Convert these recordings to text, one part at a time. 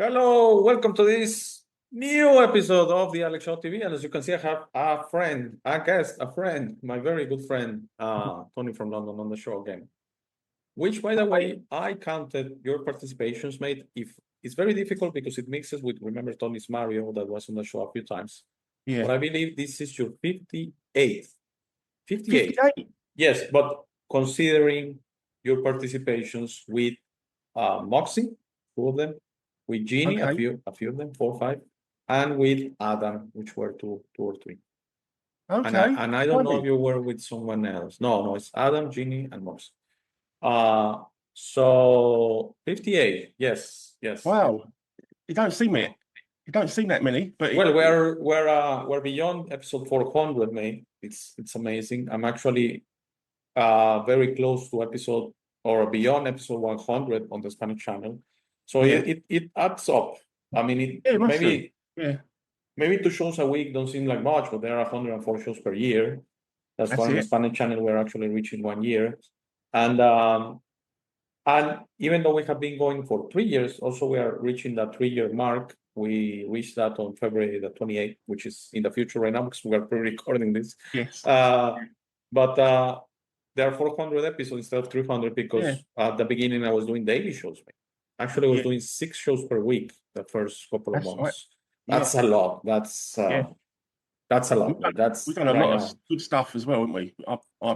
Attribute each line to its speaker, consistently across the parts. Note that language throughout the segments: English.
Speaker 1: Hello, welcome to this new episode of the Alex Show TV. And as you can see, I have a friend, a guest, a friend, my very good friend, Tony from London on the show again. Which, by the way, I counted your participations, mate. If it's very difficult because it mixes with, remember, Tony's Mario that was on the show a few times.
Speaker 2: Yeah.
Speaker 1: But I believe this is your 58th. 58.
Speaker 2: 58?
Speaker 1: Yes, but considering your participations with Moxie, two of them, with Jeannie, a few of them, 4 or 5, and with Adam, which were two or three.
Speaker 2: Okay.
Speaker 1: And I don't know if you were with someone else. No, it's Adam, Jeannie, and Moxie. So 58, yes.
Speaker 2: Wow. You don't seem it. You don't seem that many, but
Speaker 1: well, we're beyond episode 400, mate. It's amazing. I'm actually very close to episode or beyond episode 100 on the Spanish channel. So it adds up. I mean, maybe 2 shows a week don't seem like much, but there are 104 shows per year. That's why on the Spanish channel we're actually reaching 1 year. And even though we have been going for 3 years, also we are reaching that 3-year mark. We reached that on February the 28th, which is in the future right now because we are pre-recording this.
Speaker 2: Yes.
Speaker 1: But there are 400 episodes instead of 300 because at the beginning I was doing daily shows. Actually, I was doing 6 shows per week the first couple of months.
Speaker 2: Right.
Speaker 1: That's a lot. That's a lot.
Speaker 2: We've done a lot of good stuff as well, haven't we?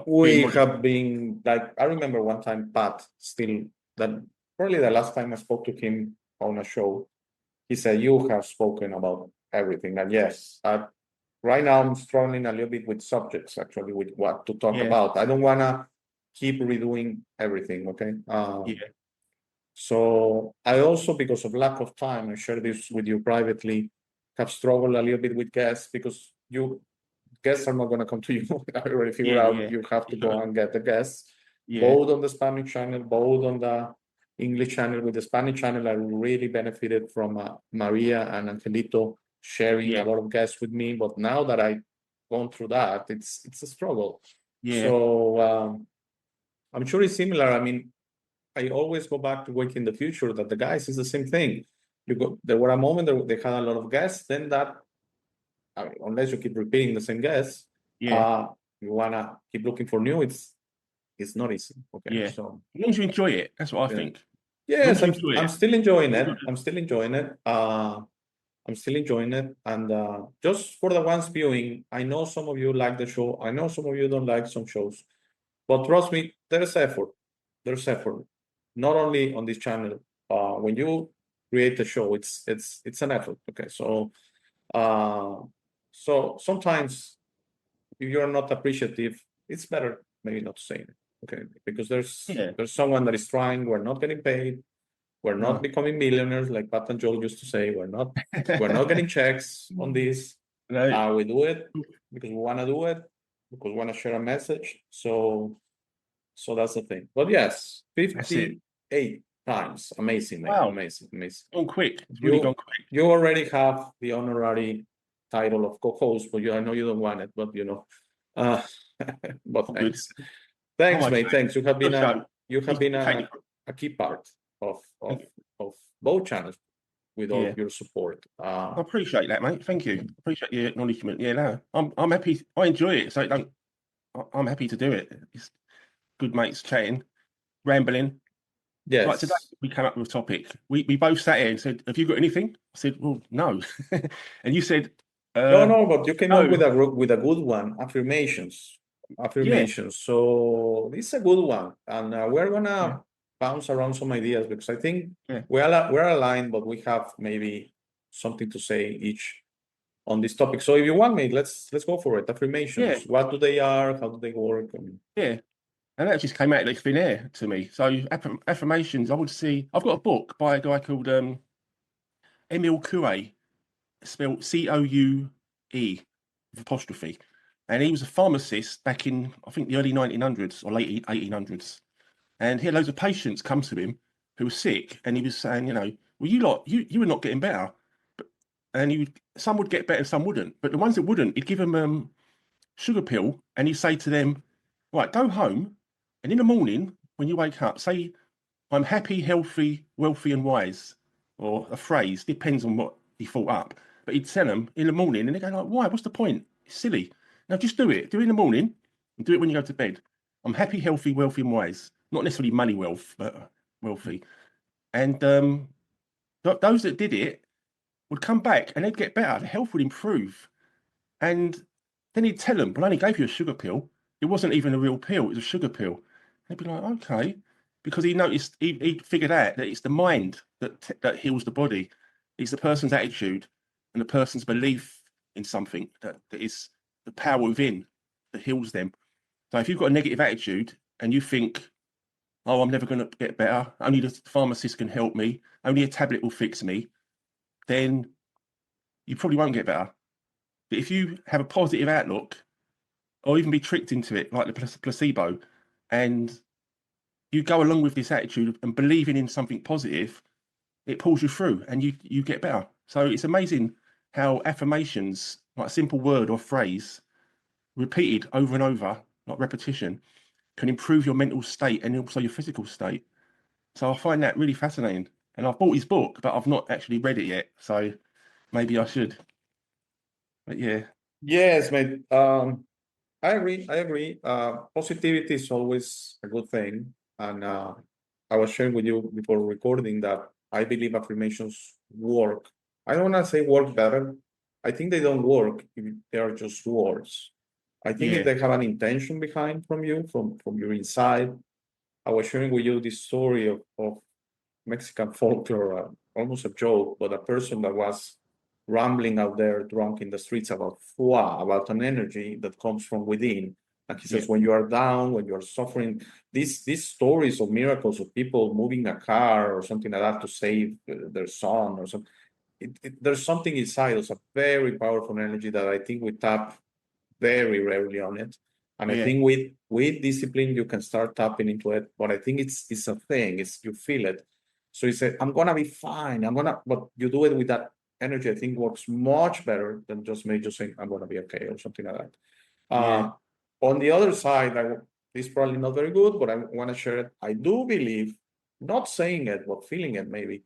Speaker 1: We have been, like, I remember one time Pat that probably the last time I spoke to him on a show, he said, you have spoken about everything. And yes, right now I'm struggling a little bit with subjects, actually, with what to talk about. I don't want to keep redoing everything, okay? So I also, because of lack of time, I share this with you privately, have struggled a little bit with guests because guests are not going to come to you. I already figured out you have to go and get the guests, both on the Spanish channel, both on the English channel. With the Spanish channel, I really benefited from Maria and Angelito sharing a lot of guests with me. But now that I've gone through that, it's a struggle. So I'm sure it's similar. I mean, I always go back to Wake in the Future that the guys is the same thing. There were a moment that they had a lot of guests, then unless you keep repeating the same guests, you want to keep looking for new, it's not easy. Okay. So
Speaker 2: as long as you enjoy it, that's what I think.
Speaker 1: Yes, I'm still enjoying it. I'm still enjoying it. And just for the ones viewing, I know some of you like the show. I know some of you don't like some shows. But trust me, there's effort. Not only on this channel. When you create a show, it's an effort. Okay. So sometimes if you're not appreciative, it's better maybe not to say it. Okay. Because there's someone that is trying, we're not getting paid. We're not becoming millionaires like Pat and Joel used to say. We're not getting checks on this. We do it because we want to do it, because we want to share a message. So that's the thing. But yes, 58 times. Amazing, man.
Speaker 2: Wow.
Speaker 1: Amazing.
Speaker 2: Gone quick. It's really gone quick.
Speaker 1: You already have the honorary title of co-host, but I know you don't want it, but but thanks. Thanks, mate. Thanks. You have been a key part of both channels with all your support.
Speaker 2: I appreciate that, mate. Thank you. Appreciate your acknowledgement. I'm happy. I enjoy it, so I'm happy to do it. It's good mates chatting, rambling.
Speaker 1: Yes.
Speaker 2: Like today, we came up with a topic. We both sat here and said, "Have you got anything?" I said, "Well, no." And you said,
Speaker 1: "No, but you came up with a good one. Affirmations. So it's a good one, and we're gonna bounce around some ideas because I think we're aligned, but we have maybe something to say each on this topic. So if you want, mate, let's go for it. Affirmations. What do they are? How do they work?
Speaker 2: And that just came out like thin air to me. So affirmations, I would see. I've got a book by a guy called Emile Coué, spelled Coue apostrophe, and he was a pharmacist back in, I think, the early 1900s or late 1800s. And he had loads of patients come to him who were sick, and he was saying, well, you were not getting better, and some would get better, some wouldn't. But the ones that wouldn't, he'd give them sugar pill, and he'd say to them, right, go home, and in the morning when you wake up, say, I'm happy, healthy, wealthy, and wise. or a phrase, depends on what he thought up. But he'd tell them in the morning, and they go like, "Why? What's the point? It's silly. Now just do it. Do it in the morning, and do it when you go to bed. I'm happy, healthy, wealthy, and wise. Not necessarily money wealth, but wealthy." And those that did it would come back and they'd get better. Their health would improve. And then he'd tell them, "Well, I only gave you a sugar pill. It wasn't even a real pill. It was a sugar pill." They'd be like, "Okay," because he noticed he figured out that it's the mind that heals the body. It's the person's attitude and the person's belief in something that is the power within that heals them. So if you've got a negative attitude and you think, "Oh, I'm never going to get better. Only the pharmacist can help me. Only a tablet will fix me," then you probably won't get better. But if you have a positive outlook, or even be tricked into it, like the placebo, and you go along with this attitude and believing in something positive, it pulls you through and you get better. So it's amazing how affirmations, like a simple word or phrase, repeated over and over, like repetition, can improve your mental state and also your physical state. So I find that really fascinating. And I've bought his book, but I've not actually read it yet. So maybe I should. But yeah.
Speaker 1: Yes, mate. I agree. Positivity is always a good thing. And I was sharing with you before recording that I believe affirmations work. I don't want to say work better. I think they don't work if they are just words. I think if they have an intention behind from you, from your inside. I was sharing with you this story of Mexican folklore, almost a joke, but a person that was rambling out there drunk in the streets about fua, about an energy that comes from within. And he says, when you are down, when you are suffering, these stories of miracles of people moving a car or something like that to save their son or something, there's something inside. It's a very powerful energy that I think we tap very rarely on it. And I think with discipline, you can start tapping into it. But I think it's a thing, you feel it. So you say, I'm gonna be fine. But you do it with that energy, I think works much better than just saying, I'm gonna be okay or something like that. On the other side, this is probably not very good, but I want to share it. I do believe, not saying it, but feeling it maybe,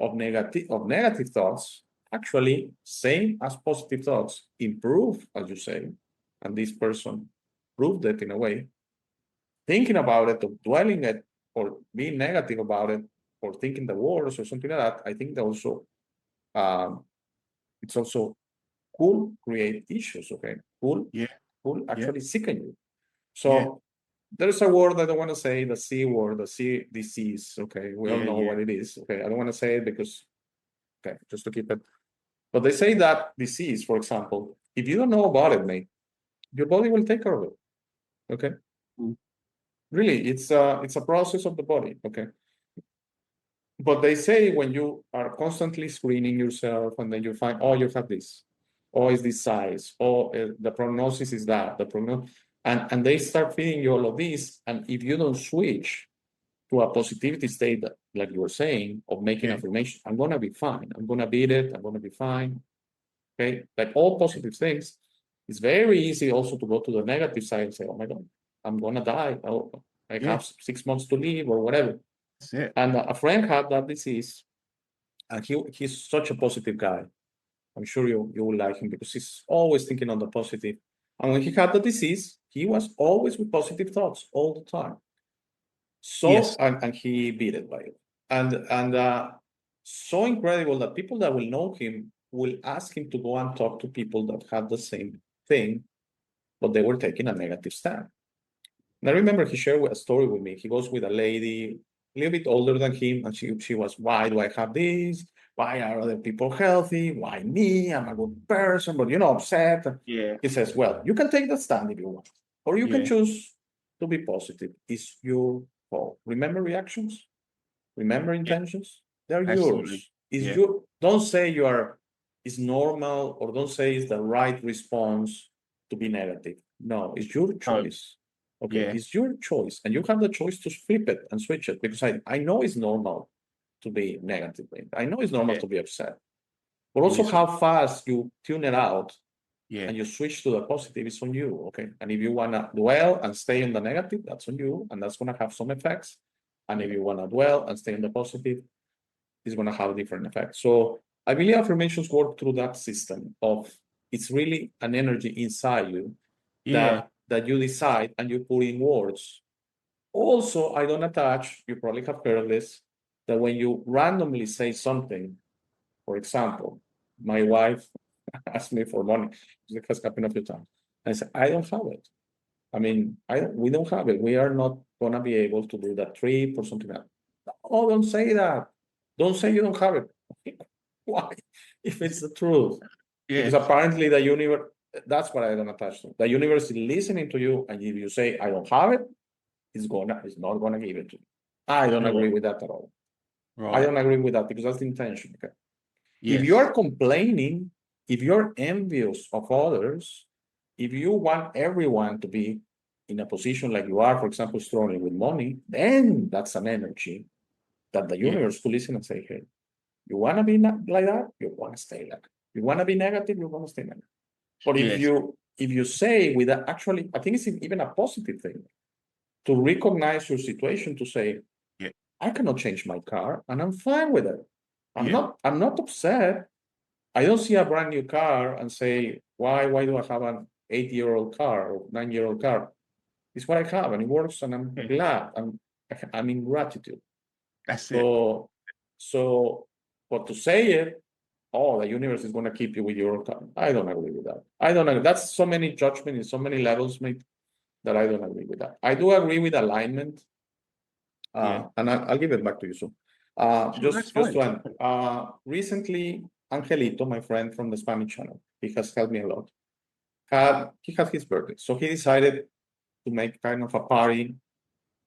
Speaker 1: of negative thoughts, actually, same as positive thoughts, improve, as you say, and this person proved it in a way. Thinking about it, or dwelling it, or being negative about it, or thinking the worst or something like that, I think that also it's also could create issues. Okay, could actually sicken you. So there's a word I don't want to say, the C word, the C disease. Okay, we all know what it is. Okay, I don't want to say it because, okay, just to keep it. But they say that disease, for example, if you don't know about it, mate, your body will take care of it. Okay. Really, it's a process of the body. Okay. But they say when you are constantly screening yourself and then you find, oh, you have this, oh, it's this size, oh, the prognosis is that, and they start feeding you all of this. And if you don't switch to a positivity state, like you were saying, of making affirmation, I'm going to be fine. I'm going to beat it. I'm going to be fine. Okay. Like all positive things, it's very easy also to go to the negative side and say, oh my God, I'm going to die. I have 6 months to live or whatever. And a friend had that disease, and he's such a positive guy. I'm sure you will like him because he's always thinking on the positive. And when he had the disease, he was always with positive thoughts all the time. So and he beat it by it. And so incredible that people that will know him will ask him to go and talk to people that had the same thing, but they were taking a negative stand. And I remember he shared a story with me. He goes with a lady a little bit older than him, and she was, why do I have this? Why are other people healthy? Why me? I'm a good person, but upset. He says, well, you can take that stand if you want, or you can choose to be positive. It's your call. Remember reactions? Remember intentions? They're yours. Don't say it's normal, or don't say it's the right response to be negative. No, it's your choice. Okay, it's your choice, and you have the choice to flip it and switch it, because I know it's normal to be negative. I know it's normal to be upset, but also how fast you tune it out and you switch to the positive is on you. Okay, and if you want to dwell and stay in the negative, that's on you, and that's going to have some effects. And if you want to dwell and stay in the positive, is going to have a different effect. So I believe affirmations work through that system of it's really an energy inside you that you decide and you put in words. Also, I don't attach, you probably have heard of this, that when you randomly say something, for example, my wife asked me for money. It has happened a few times. I said, I don't have it. I mean, we don't have it. We are not going to be able to do that trip or something like that. Oh, don't say that. Don't say you don't have it. Why? If it's the truth. Because apparently the universe, that's what I don't attach to. The universe is listening to you, and if you say, I don't have it, it's not gonna give it to you. I don't agree with that at all. I don't agree with that because that's the intention. Okay. If you're complaining, if you're envious of others, if you want everyone to be in a position like you are, for example, struggling with money, then that's an energy that the universe will listen and say, hey, you want to be like that? You want to stay like that. You want to be negative? You want to stay negative. But if you say with that, actually, I think it's even a positive thing to recognize your situation, to say, I cannot change my car and I'm fine with it. I'm not upset. I don't see a brand new car and say, why do I have an 8-year-old car or 9-year-old car? It's what I have and it works and I'm glad. I'm in gratitude.
Speaker 2: That's
Speaker 1: it. So, but to say it, oh, the universe is going to keep you with your car. I don't agree with that. I don't agree. That's so many judgments in so many levels, mate, that I don't agree with that. I do agree with alignment. And I'll give it back to you soon. Just one. Recently, Angelito, my friend from the Spanish channel, he has helped me a lot. He had his birthday, so he decided to make kind of a party. It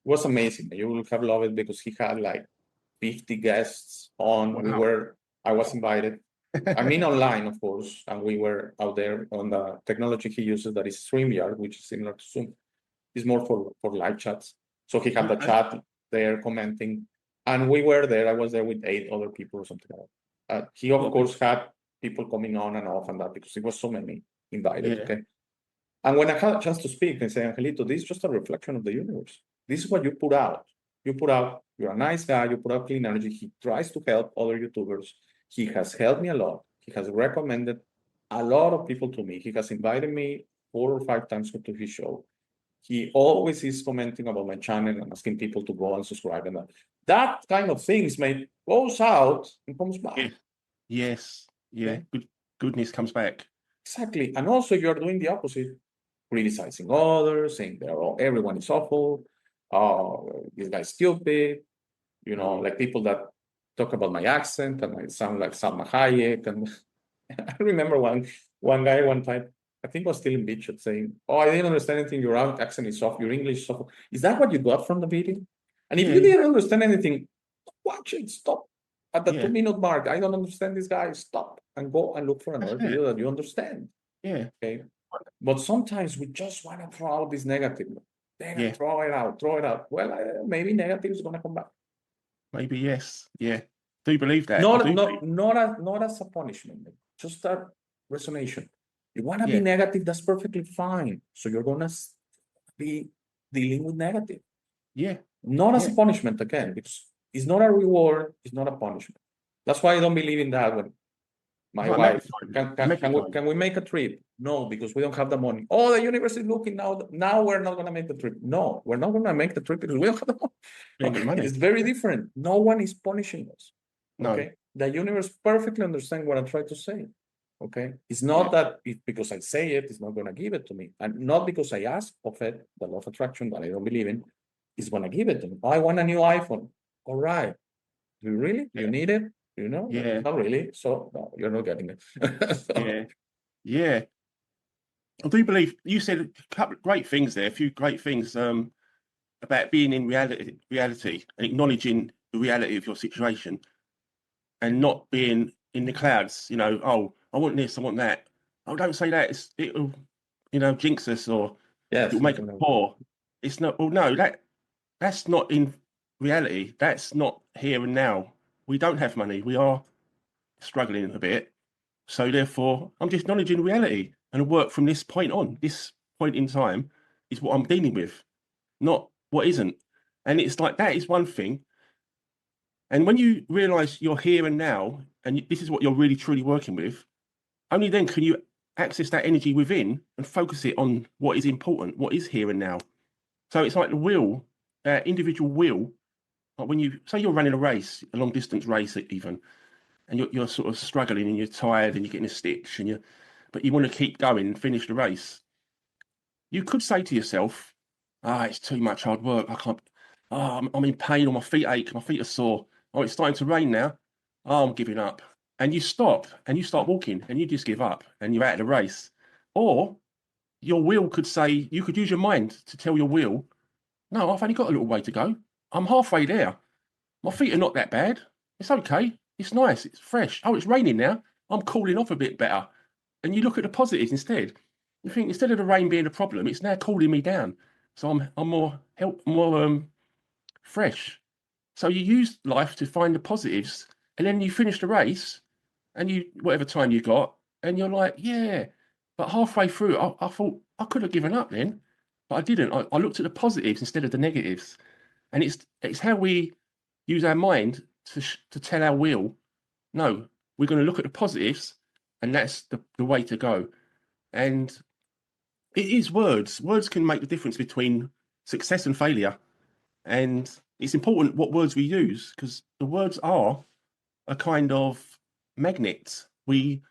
Speaker 1: was amazing. You will have loved it because he had like 50 guests on.
Speaker 2: Wow.
Speaker 1: I was invited. I mean, online, of course, and we were out there on the technology he uses that is StreamYard, which is similar to Zoom. It's more for live chats. So he had the chat there commenting, and we were there. I was there with 8 other people or something like that. He, of course, had people coming on and off and that because it was so many invited. Okay. And when I had a chance to speak and say, Angelito, this is just a reflection of the universe. This is what you put out. You're a nice guy, you put out clean energy. He tries to help other YouTubers. He has helped me a lot. He has recommended a lot of people to me. He has invited me 4 or 5 times to his show. He always is commenting about my channel and asking people to go and subscribe. And that kind of things goes out and comes back.
Speaker 2: Yes. Goodness comes back.
Speaker 1: Exactly. And also, if you're doing the opposite, criticizing others, saying everyone is awful, this guy's stupid, like people that talk about my accent and I sound like Salma Hayek. And I remember one guy one time, I think was still in Beach, saying, oh, I didn't understand anything. Your accent is soft. Your English is soft. Is that what you got from the video? And if you didn't understand anything, watch it. Stop at the 2-minute mark. I don't understand this guy. Stop and go and look for another video that you understand. Okay. But sometimes we just want to throw out this negative. Throw it out. Well, maybe negative is going to come back.
Speaker 2: Maybe yes. Yeah. Do you believe that?
Speaker 1: Not as a punishment. Just a resonation. You want to be negative, that's perfectly fine. So you're going to be dealing with negative. Not as a punishment, again, because it's not a reward, it's not a punishment. That's why I don't believe in that one. My wife, can we make a trip? No, because we don't have the money. Oh, the universe is looking now. Now we're not going to make the trip. No, we're not going to make the trip because we don't have the money. It's very different. No one is punishing us. Okay. The universe perfectly understands what I'm trying to say. Okay. It's not that because I say it, it's not going to give it to me. And not because I ask of it, the law of attraction that I don't believe in, is going to give it to me. Oh, I want a new iPhone. All right. Do you really? You need it? Not really. So no, you're not getting it.
Speaker 2: I do believe you said a couple of great things there, a few great things about being in reality and acknowledging the reality of your situation and not being in the clouds, oh, I want this, I want that. Oh, don't say that. It'll, jinx us or it'll make us poor. It's not, no, that's not in reality. That's not here and now. We don't have money. We are struggling a bit. So therefore, I'm just acknowledging reality and work from this point on. This point in time is what I'm dealing with, not what isn't. And it's like, that is one thing. And when you realize you're here and now, and this is what you're really truly working with, only then can you access that energy within and focus it on what is important, what is here and now. So it's like the will, individual will. Like when you say you're running a race, a long distance race even, and you're sort of struggling and you're tired and you're getting a stitch but you want to keep going and finish the race. You could say to yourself, it's too much hard work. I can't, I'm in pain, or my feet ache, my feet are sore. Oh, it's starting to rain now. Oh, I'm giving up. And you stop and you start walking and you just give up and you're out of the race. Or your will could say, you could use your mind to tell your will, no, I've only got a little way to go. I'm halfway there. My feet are not that bad. It's okay. It's nice. It's fresh. Oh, it's raining now. I'm cooling off a bit better. And you look at the positives instead. You think instead of the rain being a problem, it's now cooling me down. So I'm more fresh. So you use life to find the positives, and then you finish the race, and you whatever time you got, and you're like, yeah. But halfway through, I thought I could have given up then, but I didn't. I looked at the positives instead of the negatives, and it's how we use our mind to tell our will, no, we're going to look at the positives, and that's the way to go. And it is words. Words can make the difference between success and failure. And it's important what words we use, because the words are a kind of magnet. We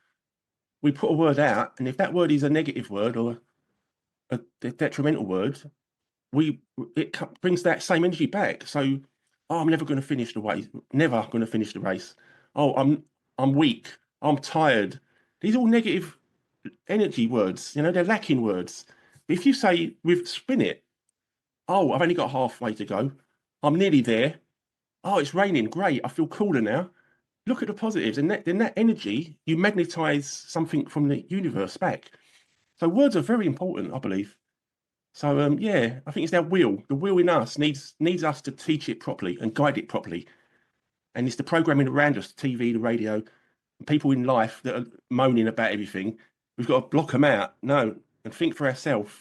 Speaker 2: put a word out, and if that word is a negative word or a detrimental word, it brings that same energy back. So, I'm never going to finish the race. Never going to finish the race. Oh, I'm weak. I'm tired. These are all negative energy words. They're lacking words. But if you say spin it, oh, I've only got halfway to go. I'm nearly there. Oh, it's raining. Great. I feel cooler now. Look at the positives. And then that energy, you magnetize something from the universe back. So words are very important, I believe. So yeah, I think it's our will. The will in us needs us to teach it properly and guide it properly. And it's the programming around us, the TV, the radio, people in life that are moaning about everything. We've got to block them out. No, and think for ourselves,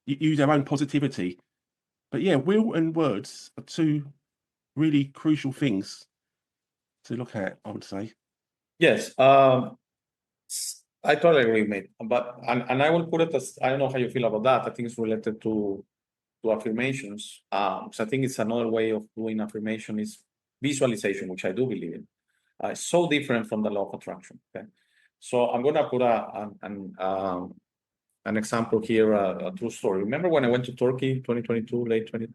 Speaker 2: use our own positivity. But yeah, will and words are two really crucial things to look at, I would say.
Speaker 1: Yes, I totally agree, mate. But and I will put it as, I don't know how you feel about that. I think it's related to affirmations. So I think it's another way of doing affirmation is visualization, which I do believe in. It's so different from the law of attraction. Okay, so I'm gonna put an example here, a true story. Remember when I went to Turkey, 2022,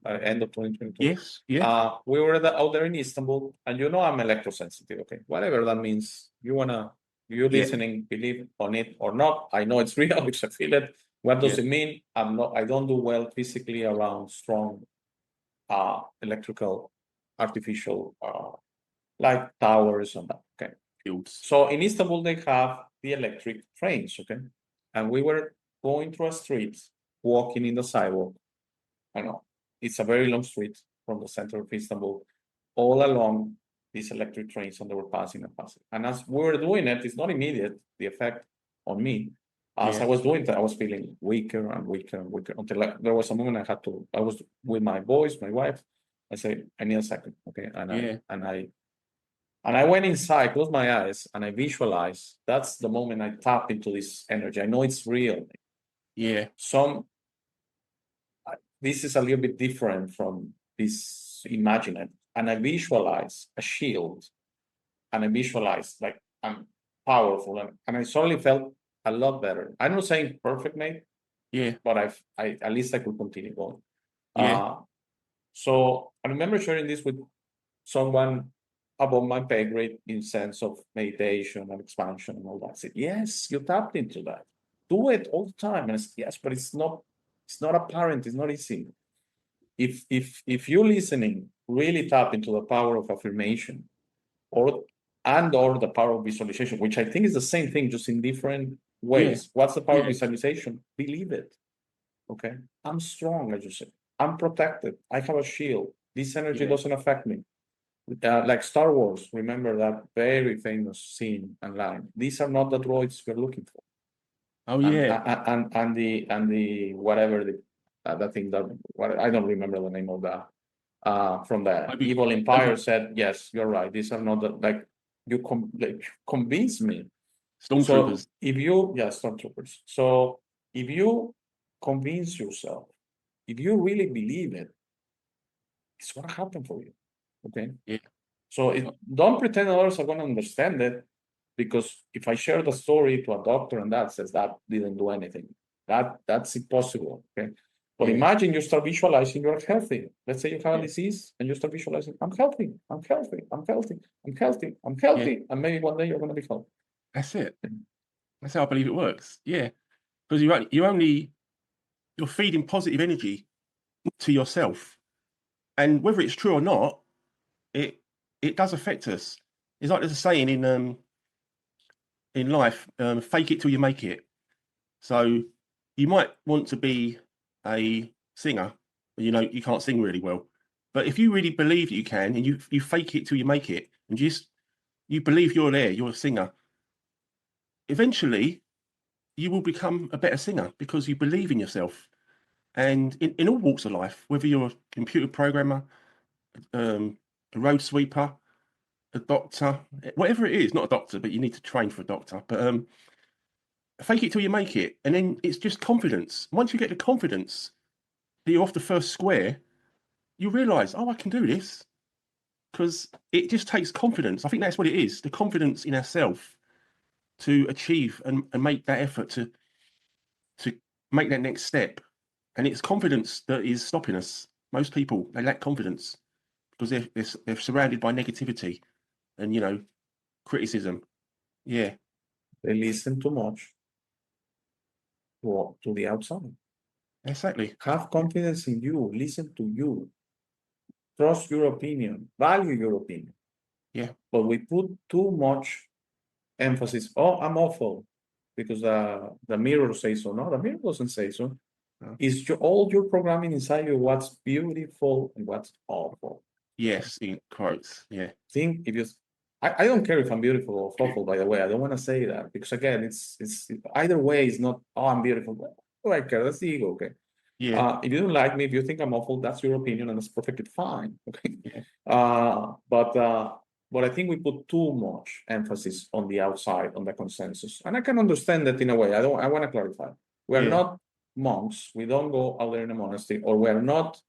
Speaker 1: end of 2022?
Speaker 2: Yes, yeah.
Speaker 1: We were out there in Istanbul, and I'm electrosensitive. Okay, whatever that means. You're listening, believe on it or not. I know it's real because I feel it. What does it mean? I don't do well physically around strong electrical, artificial, like towers and that. Okay. So in Istanbul, they have the electric trains. Okay. And we were going through a street, walking in the sidewalk. I know it's a very long street from the center of Istanbul, all along these electric trains, and they were passing and passing. And as we were doing it, it's not immediate, the effect on me. As I was doing that, I was feeling weaker and weaker and weaker until there was a moment I was with my boys, my wife. I said, I need a second. Okay. And I went inside, closed my eyes, and I visualized. That's the moment I tap into this energy. I know it's real.
Speaker 2: Yeah.
Speaker 1: This is a little bit different from this imagined. And I visualize a shield, and I visualize like I'm powerful, and I suddenly felt a lot better. I'm not saying perfect, mate.
Speaker 2: Yeah.
Speaker 1: But I at least I could continue going.
Speaker 2: Yeah.
Speaker 1: So I remember sharing this with someone above my pay grade in sense of meditation and expansion and all that. I said, yes, you tapped into that. Do it all the time. And I said, yes, but it's not apparent, it's not easy. If you're listening, really tap into the power of affirmation or the power of visualization, which I think is the same thing, just in different ways. What's the power of visualization? Believe it. Okay. I'm strong, as you said. I'm protected. I have a shield. This energy doesn't affect me. Like Star Wars, remember that very famous scene and line. These are not the droids we're looking for.
Speaker 2: Oh yeah.
Speaker 1: And the whatever the thing that I don't remember the name of that. from the
Speaker 2: Maybe-
Speaker 1: evil empire said, yes, you're right. These are not like convince me.
Speaker 2: Stormtroopers.
Speaker 1: So if you, yeah, stormtroopers. So if you convince yourself, if you really believe it, it's gonna happen for you. Okay.
Speaker 2: Yeah.
Speaker 1: So don't pretend others are gonna understand it, because if I share the story to a doctor and that says that didn't do anything, that's impossible. Okay. But
Speaker 2: Yeah.
Speaker 1: imagine you start visualizing you're healthy. Let's say you have a disease and you start visualizing, I'm healthy, I'm healthy, I'm healthy, I'm healthy, I'm healthy. And maybe one day you're gonna be healthy.
Speaker 2: That's it. That's how I believe it works. Yeah. Because you're feeding positive energy to yourself. And whether it's true or not, it does affect us. It's like there's a saying in life, fake it till you make it. So you might want to be a singer, but you can't sing really well. But if you really believe that you can, and you fake it till you make it, and you believe you're there, you're a singer, eventually you will become a better singer because you believe in yourself. And in all walks of life, whether you're a computer programmer, a road sweeper, a doctor, whatever it is, not a doctor, but you need to train for a doctor. But fake it till you make it. And then it's just confidence. Once you get the confidence that you're off the first square, you realize, oh, I can do this. Because it just takes confidence. I think that's what it is, the confidence in ourselves to achieve and make that effort to make that next step. And it's confidence that is stopping us. Most people, they lack confidence because they're surrounded by negativity and criticism. Yeah.
Speaker 1: They listen too much to the outside.
Speaker 2: Exactly.
Speaker 1: Have confidence in you. Listen to you. Trust your opinion. Value your opinion.
Speaker 2: Yeah.
Speaker 1: But we put too much emphasis. Oh, I'm awful because the mirror says so. No, the mirror doesn't say so.
Speaker 2: No.
Speaker 1: It's all your programming inside you. What's beautiful and what's awful.
Speaker 2: Yes, in quotes. Yeah.
Speaker 1: Think if you. I don't care if I'm beautiful or awful. By the way, I don't want to say that because again, it's either way. It's not. Oh, I'm beautiful. Well, I care. That's the ego. Okay.
Speaker 2: Yeah.
Speaker 1: If you don't like me, if you think I'm awful, that's your opinion, and that's perfectly fine. Okay.
Speaker 2: Yeah.
Speaker 1: But I think we put too much emphasis on the outside, on the consensus, and I can understand that in a way. I want to clarify. We're not monks. We don't go out there in a monastery, or we're not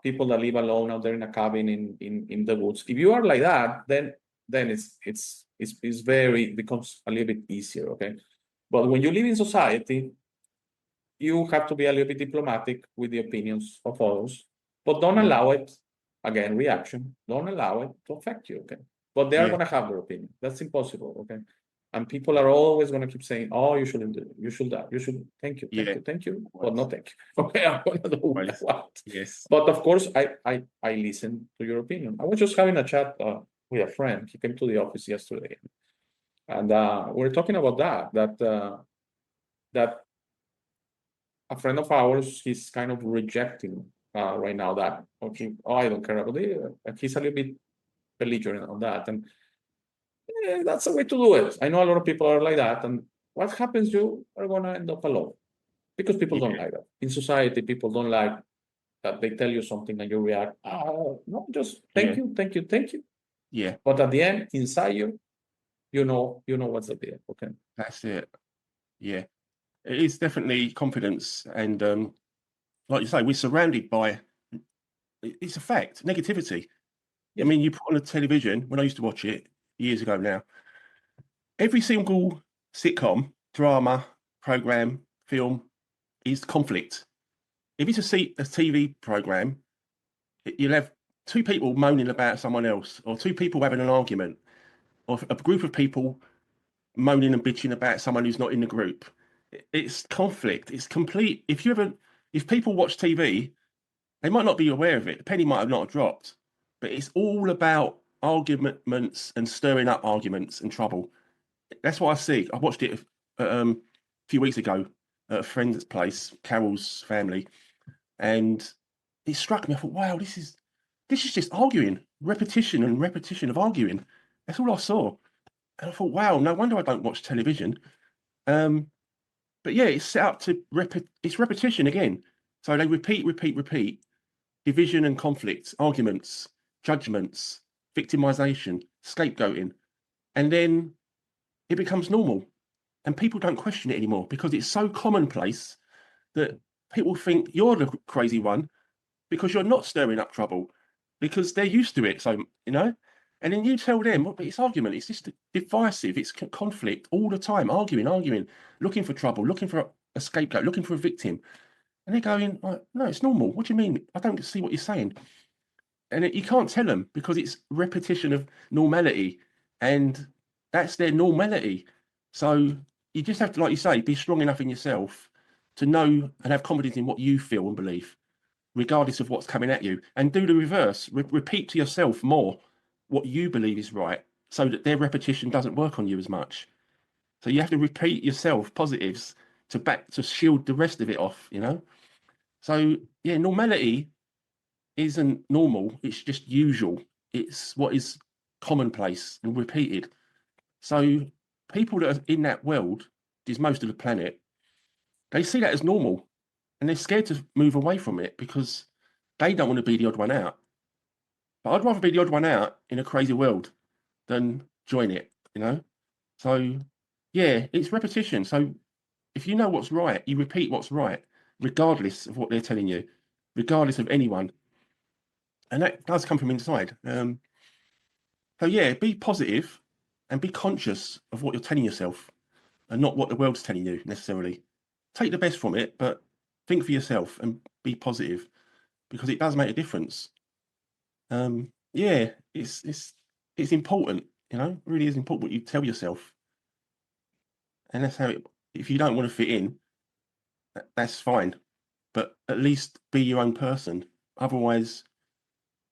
Speaker 1: people that live alone out there in a cabin in the woods. If you are like that, then it becomes a little bit easier. Okay. But when you live in society, you have to be a little bit diplomatic with the opinions of others, but don't allow it, again, reaction, don't allow it to affect you, okay? But they are going to have their opinion. That's impossible, okay? And people are always going to keep saying, oh, you shouldn't do it. You should that. You should, thank you, but no thank you. Okay, I'm going to do what?
Speaker 2: Yes.
Speaker 1: But of course, I listen to your opinion. I was just having a chat with a friend. He came to the office yesterday. And we're talking about that a friend of ours, he's kind of rejecting right now that, okay, I don't care about it. He's a little bit belligerent on that. And that's a way to do it. I know a lot of people are like that. And what happens, you are going to end up alone because people don't like that. In society, people don't like that they tell you something and you react, no, just thank you.
Speaker 2: Yeah.
Speaker 1: But at the end, inside you, you know what's the deal. Okay.
Speaker 2: That's it. Yeah. It is definitely confidence. And like you say, we're surrounded by, it's a fact, negativity. I mean, you put on the television, when I used to watch it years ago now, every single sitcom, drama, program, film is conflict. If it's a TV program, you'll have two people moaning about someone else, or two people having an argument, or a group of people moaning and bitching about someone who's not in the group. It's conflict. It's complete. If people watch TV, they might not be aware of it. The penny might have not dropped, but it's all about arguments and stirring up arguments and trouble. That's what I see. I watched it a few weeks ago at a friend's place, Carol's family, and it struck me. I thought, wow, this is just arguing, repetition of arguing. That's all I saw. And I thought, wow, no wonder I don't watch television. But yeah, it's set up to it's repetition again. So they repeat, division and conflict, arguments, judgments, victimization, scapegoating. And then it becomes normal. And people don't question it anymore because it's so commonplace that people think you're the crazy one because you're not stirring up trouble, because they're used to it. So, you know, and then you tell them, well, it's argument, it's just divisive, it's conflict all the time, arguing, looking for trouble, looking for a scapegoat, looking for a victim. And they're going, no, it's normal. What do you mean? I don't see what you're saying. And you can't tell them because it's repetition of normality, and that's their normality. So you just have to, like you say, be strong enough in yourself to know and have confidence in what you feel and believe, regardless of what's coming at you, and do the reverse. Repeat to yourself more what you believe is right, so that their repetition doesn't work on you as much. So you have to repeat yourself positives to shield the rest of it off, you know. So yeah, normality isn't normal, it's just usual. It's what is commonplace and repeated. So people that are in that world, is most of the planet, they see that as normal, and they're scared to move away from it because they don't want to be the odd one out. But I'd rather be the odd one out in a crazy world than join it, you know? So yeah, it's repetition. So if you know what's right, you repeat what's right, regardless of what they're telling you, regardless of anyone. And that does come from inside. So yeah, be positive and be conscious of what you're telling yourself and not what the world's telling you necessarily. Take the best from it, but think for yourself and be positive, because it does make a difference. Yeah, it's important, you know, it really is important what you tell yourself. And that's how if you don't want to fit in, that's fine. But at least be your own person. Otherwise,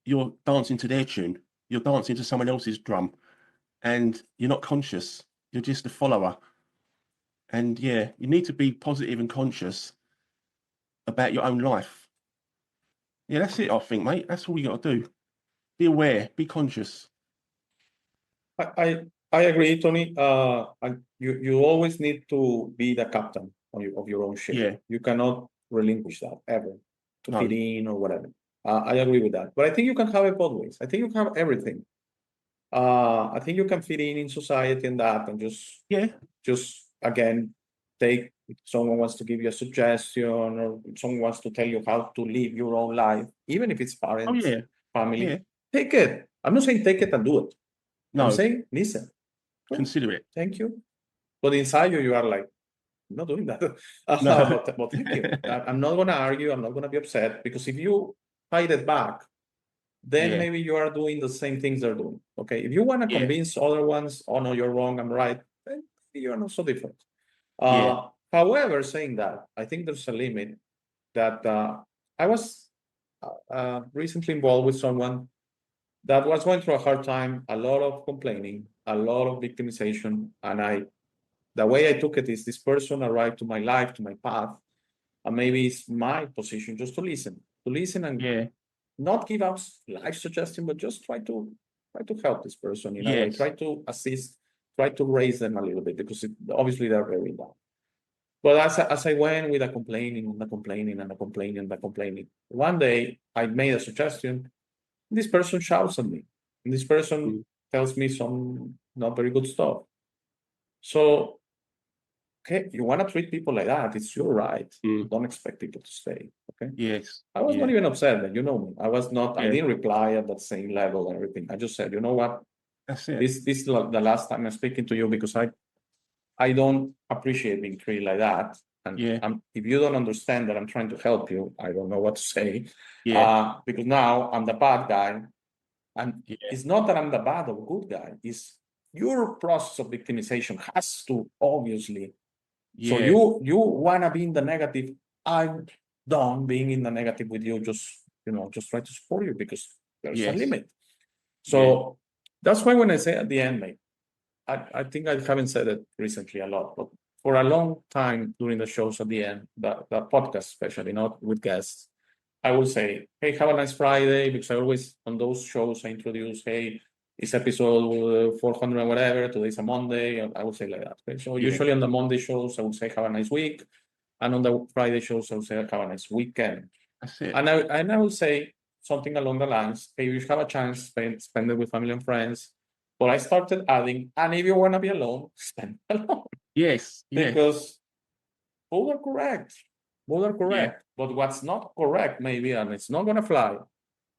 Speaker 2: you're dancing to their tune. You're dancing to someone else's drum, and you're not conscious. You're just a follower. And yeah, you need to be positive and conscious about your own life. Yeah, that's it, I think, mate. That's all you got to do. Be aware, be conscious.
Speaker 1: I agree, Tony. And you always need to be the captain of your own ship.
Speaker 2: Yeah.
Speaker 1: You cannot relinquish that ever to
Speaker 2: No.
Speaker 1: fit in or whatever. I agree with that. But I think you can have it both ways. I think you can have everything. I think you can fit in society and that, and just again take, if someone wants to give you a suggestion or someone wants to tell you how to live your own life, even if it's parents, family, take it. I'm not saying take it and do it. No. I'm saying listen.
Speaker 2: Consider it.
Speaker 1: Thank you. But inside you are like, I'm not doing that.
Speaker 2: No.
Speaker 1: But thank you. I'm not gonna argue, I'm not gonna be upset, because if you fight it back, then maybe you are doing the same things they're doing. Okay. If you want to convince other ones, oh no, you're wrong, I'm right, then you're not so different. However, saying that, I think there's a limit that I was recently involved with someone that was going through a hard time, a lot of complaining, a lot of victimization. And the way I took it is, this person arrived to my life, to my path, and maybe it's my position just to listen and not give out life suggestion, but just try to help this person, you know, try to assist, try to raise them a little bit, because obviously they're very down. But as I went with the complaining, one day I made a suggestion. This person shouts at me, and this person tells me some not very good stuff. So, okay, you want to treat people like that, it's your right. Don't expect people to stay, okay?
Speaker 2: Yes.
Speaker 1: I was not even upset, that you know me. I was not, I didn't reply at that same level and everything. I just said, you know what?
Speaker 2: That's it.
Speaker 1: This is the last time I'm speaking to you, because I don't appreciate being treated like that. And if you don't understand that I'm trying to help you, I don't know what to say. Because now I'm the bad guy. And it's not that I'm the bad or good guy. It's your process of victimization has to, obviously. So you want to be in the negative. I'm done being in the negative with you. Just try to support you, because there's a limit. So that's why when I say at the end, mate, I think I haven't said it recently a lot, but for a long time during the shows at the end, the podcast especially, not with guests, I will say, hey, have a nice Friday, because I always, on those shows, I introduce, hey, it's episode 400 and whatever, today's a Monday, and I will say like that. Okay? So usually on the Monday shows, I will say, have a nice week. And on the Friday shows, I will say, have a nice weekend.
Speaker 2: That's it.
Speaker 1: And I will say, something along the lines, hey, you have a chance, spend it with family and friends. But I started adding, and if you want to be alone, spend it alone.
Speaker 2: Yes. Yeah.
Speaker 1: Because both are correct. Both are correct. But what's not correct, maybe, and it's not going to fly,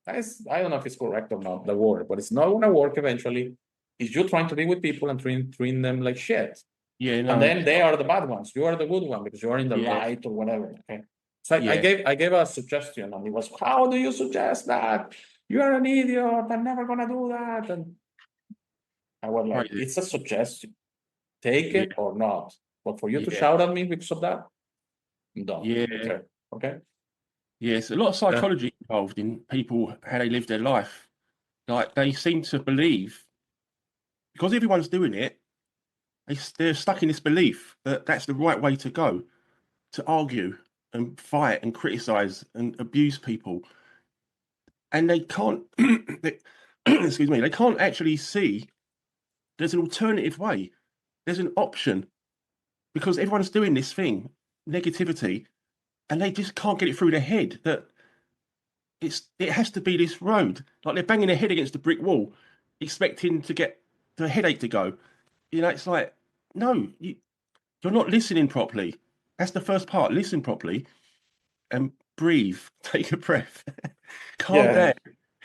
Speaker 1: I don't know if it's correct or not, the word, but it's not going to work eventually, is you trying to be with people and treating them like shit.
Speaker 2: Yeah. No.
Speaker 1: And then they are the bad ones. You are the good one because you are in the light or whatever. Okay. So I gave a suggestion, and it was, how do you suggest that? You are an idiot. I'm never gonna do that. And I was like, it's a suggestion. Take it or not. But for you to shout at me because of that, no.
Speaker 2: Yeah.
Speaker 1: Okay.
Speaker 2: Yes, a lot of psychology involved in people, how they live their life. Like, they seem to believe, because everyone's doing it, they're stuck in this belief that that's the right way to go, to argue and fight and criticize and abuse people. And they can't, excuse me, they can't actually see there's an alternative way. There's an option, because everyone's doing this thing, negativity, and they just can't get it through their head that it has to be this road. Like, they're banging their head against a brick wall, expecting to get the headache to go. You know, it's like, no, you're not listening properly. That's the first part. Listen properly and breathe. Take a breath. Calm down.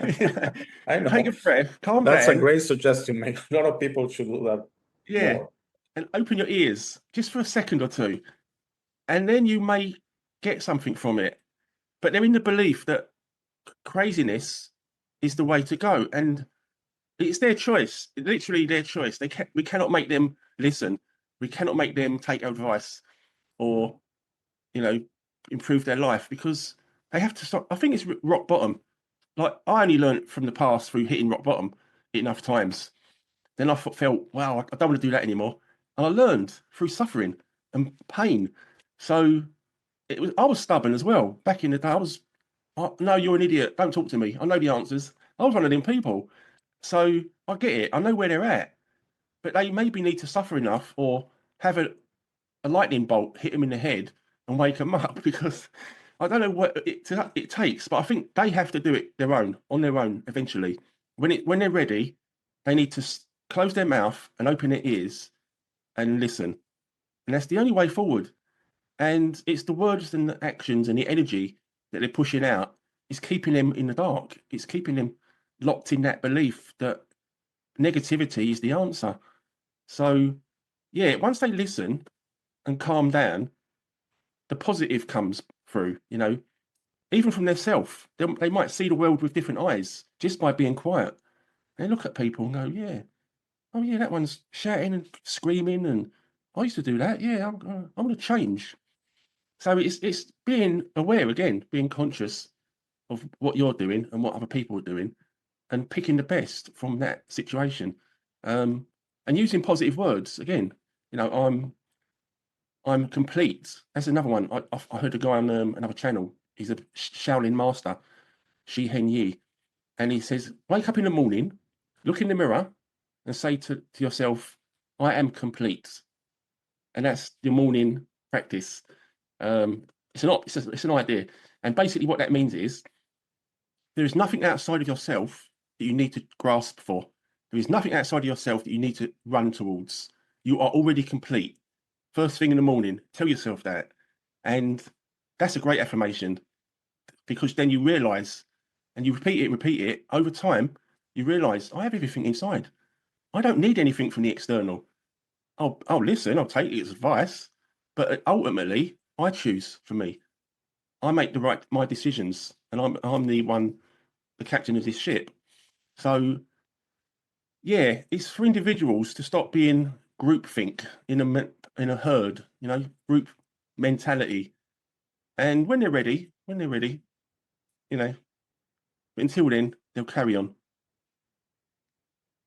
Speaker 1: I know.
Speaker 2: Take a breath. Calm down.
Speaker 1: That's a great suggestion, mate. A lot of people should do that.
Speaker 2: Yeah.
Speaker 1: More.
Speaker 2: And open your ears just for a second or two. And then you may get something from it. But they're in the belief that craziness is the way to go. And it's their choice. It's literally their choice. We cannot make them listen. We cannot make them take advice or, you know, improve their life, because they have to stop. I think it's rock bottom. Like, I only learned from the past through hitting rock bottom enough times. Then I felt, wow, I don't want to do that anymore. And I learned through suffering and pain. So I was stubborn as well. Back in the day, no, you're an idiot. Don't talk to me. I know the answers. I was one of them people. So I get it. I know where they're at. But they maybe need to suffer enough or have a lightning bolt hit them in the head and wake them up, because I don't know what it takes, but I think they have to do it on their own eventually. When they're ready, they need to close their mouth and open their ears and listen. And that's the only way forward. And it's the words and the actions and the energy that they're pushing out is keeping them in the dark. It's keeping them locked in that belief that negativity is the answer. So, yeah, once they listen and calm down, the positive comes through, you know, even from their self. They might see the world with different eyes just by being quiet. They look at people and go, yeah, oh yeah, that one's shouting and screaming, and I used to do that. Yeah, I'm going to change. So it's being aware again, being conscious of what you're doing and what other people are doing, and picking the best from that situation, and using positive words. Again, you know, I'm complete. That's another one. I heard a guy on another channel. He's a Shaolin master, Shi Hen Yi, and he says, wake up in the morning, look in the mirror, and say to yourself, I am complete. And that's your morning practice. It's an idea. And basically what that means is there is nothing outside of yourself that you need to grasp for. There is nothing outside of yourself that you need to run towards. You are already complete. First thing in the morning, tell yourself that. And that's a great affirmation, because then you realize, and you repeat it over time, you realize, I have everything inside. I don't need anything from the external. I'll listen, I'll take its advice, but ultimately I choose for me. I make my decisions, and I'm the captain of this ship. So yeah, it's for individuals to stop being groupthink in a herd, you know, group mentality. And when they're ready, you know, but until then, they'll carry on.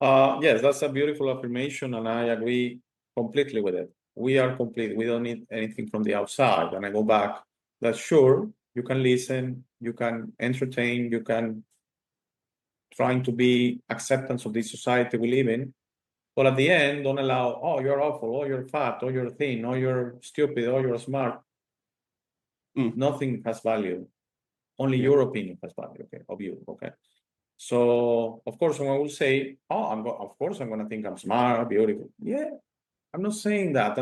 Speaker 1: Yes, that's a beautiful affirmation, and I agree completely with it. We are complete. We don't need anything from the outside. And I go back, that sure, you can listen, you can entertain, you can trying to be acceptance of this society we live in. But at the end, don't allow, oh, you're awful, oh, you're fat, oh, you're thin, oh, you're stupid, oh, you're smart. Nothing has value. Only your opinion has value, okay, of you, okay? So, of course, someone will say, oh, of course, I'm going to think I'm smart, beautiful. Yeah, I'm not saying that.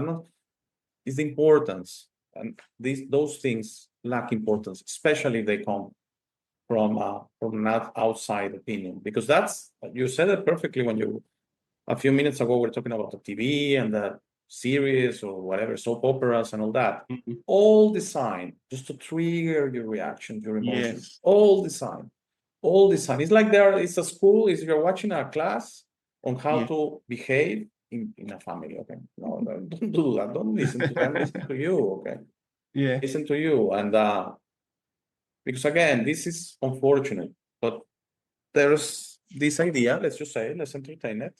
Speaker 1: It's the importance. And those things lack importance, especially if they come from not outside opinion. Because you said it perfectly when a few minutes ago, we were talking about the TV and the series or whatever, soap operas and all that. All designed just to trigger your reaction, your emotions.
Speaker 2: Yes.
Speaker 1: All designed. It's like it's a school, you're watching a class on how to behave in a family, okay? No, don't do that. Don't listen to them. Listen to you, okay?
Speaker 2: Yeah.
Speaker 1: Listen to you. And because again, this is unfortunate, but there's this idea, let's just say, let's entertain it,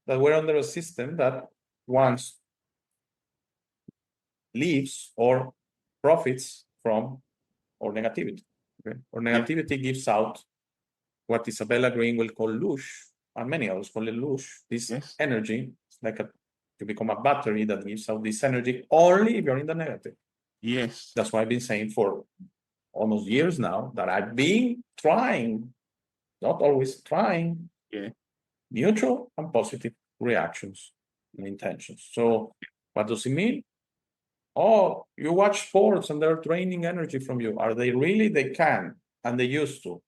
Speaker 1: that we're under a system that wants lives or profits from our negativity. Okay? Or negativity gives out what Isabella Green will call lush, and many others call it lush, this energy. It's like you become a battery that gives out this energy only if you're in the negative.
Speaker 2: Yes.
Speaker 1: That's why I've been saying for almost years now that I've been trying, not always trying, neutral and positive reactions and intentions. So what does it mean? Oh, you watch sports and they're draining energy from you. Are they really? They can, and they used to.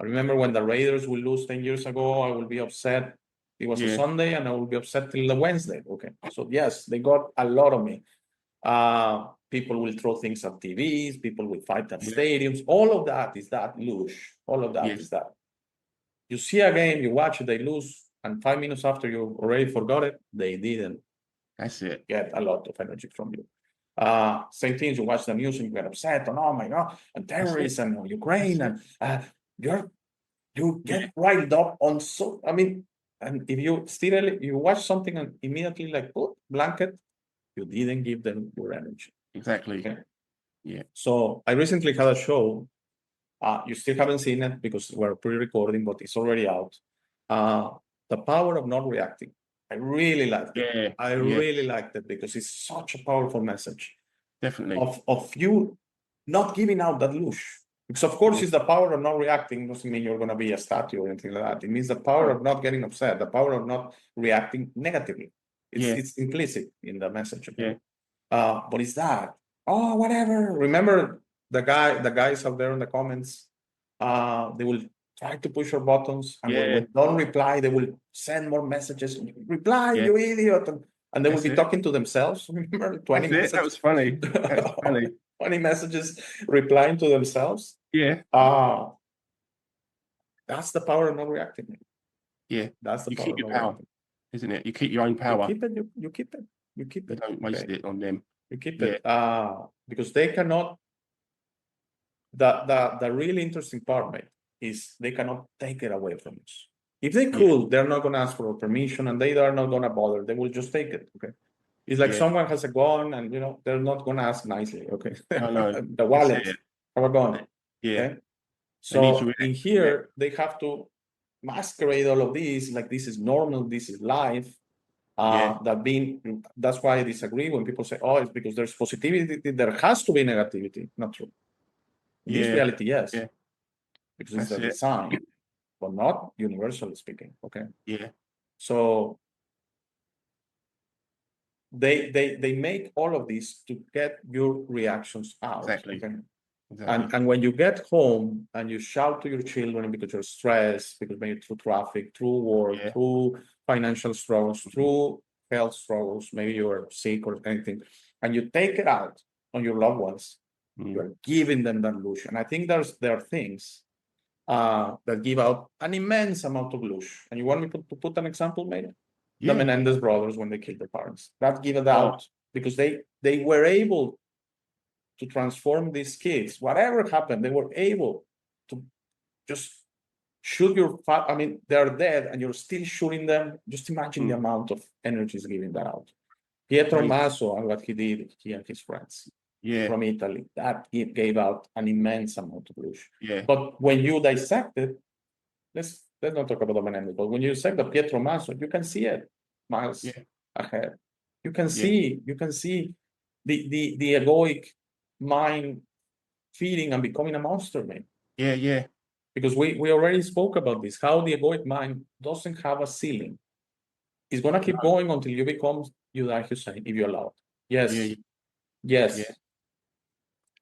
Speaker 1: I remember when the Raiders will lose 10 years ago, I will be upset. It was a Sunday and I will be upset till the Wednesday. Okay. So yes, they got a lot of me. People will throw things at TVs, people will fight at stadiums. All of that is that lush. All of that is that. You see a game, you watch it, they lose, and 5 minutes after you already forgot it, they didn't.
Speaker 2: That's it.
Speaker 1: Get a lot of energy from you. Same things, you watch the news and you get upset, and oh my God, and terrorists and Ukraine, and you get riled up on and if you watch something and immediately blanket, you didn't give them your energy.
Speaker 2: Exactly.
Speaker 1: Okay?
Speaker 2: Yeah.
Speaker 1: So I recently had a show. You still haven't seen it because we're pre-recording, but it's already out. The Power of Not Reacting. I really liked it. I really liked it because it's such a powerful message.
Speaker 2: Definitely.
Speaker 1: Of you not giving out that lush. Because of course it's the power of not reacting doesn't mean you're going to be a statue or anything like that. It means the power of not getting upset, the power of not reacting negatively. It's implicit in the message. Okay? But it's that. Oh, whatever. Remember the guys out there in the comments, they will try to push your buttons, and when we don't reply, they will send more messages. Reply, you idiot! And they will be talking to themselves. Remember, 20 messages.
Speaker 2: That was funny. That was funny.
Speaker 1: 20 messages replying to themselves. That's the power of not reacting. That's the power of not reacting.
Speaker 2: Isn't it? You keep your own power.
Speaker 1: You keep it. You keep it. You keep it.
Speaker 2: Don't waste it on them.
Speaker 1: You keep it. Because they cannot. The really interesting part, mate, is they cannot take it away from us. If they could, they're not going to ask for permission, and they are not going to bother. They will just take it. Okay. It's like someone has a gun, and they're not going to ask nicely. Okay.
Speaker 2: No.
Speaker 1: The wallet, have a gun.
Speaker 2: Okay?
Speaker 1: So in here, they have to masquerade all of this like this is normal, this is life. That's why I disagree when people say, oh, it's because there's positivity, there has to be negativity. Not true. In this reality, yes. Because it's a design, but not universally speaking. Okay. So they make all of this to get your reactions out.
Speaker 2: Exactly.
Speaker 1: Okay? And when you get home and you shout to your children because you're stressed, because maybe through traffic, through work, through financial struggles, through health struggles, maybe you're sick or anything, and you take it out on your loved ones, you're giving them that lush. And I think there are things that give out an immense amount of lush. And you want me to put an example, maybe? The Menendez brothers, when they killed their parents, that give it out because they were able to transform these kids. Whatever happened, they were able to just shoot they're dead and you're still shooting them. Just imagine the amount of energy is giving that out. Pietro Masso and what he did, he and his friends from Italy, that gave out an immense amount of lush. But when you dissect it, let's not talk about the Menendez, but when you dissect the Pietro Masso, you can see it miles ahead. You can see the egoic mind feeding and becoming a monster, man.
Speaker 2: Yeah.
Speaker 1: Because we already spoke about this, how the egoic mind doesn't have a ceiling. It's gonna keep going until you become Uday Hussein, if you allow it. Yes. Yes.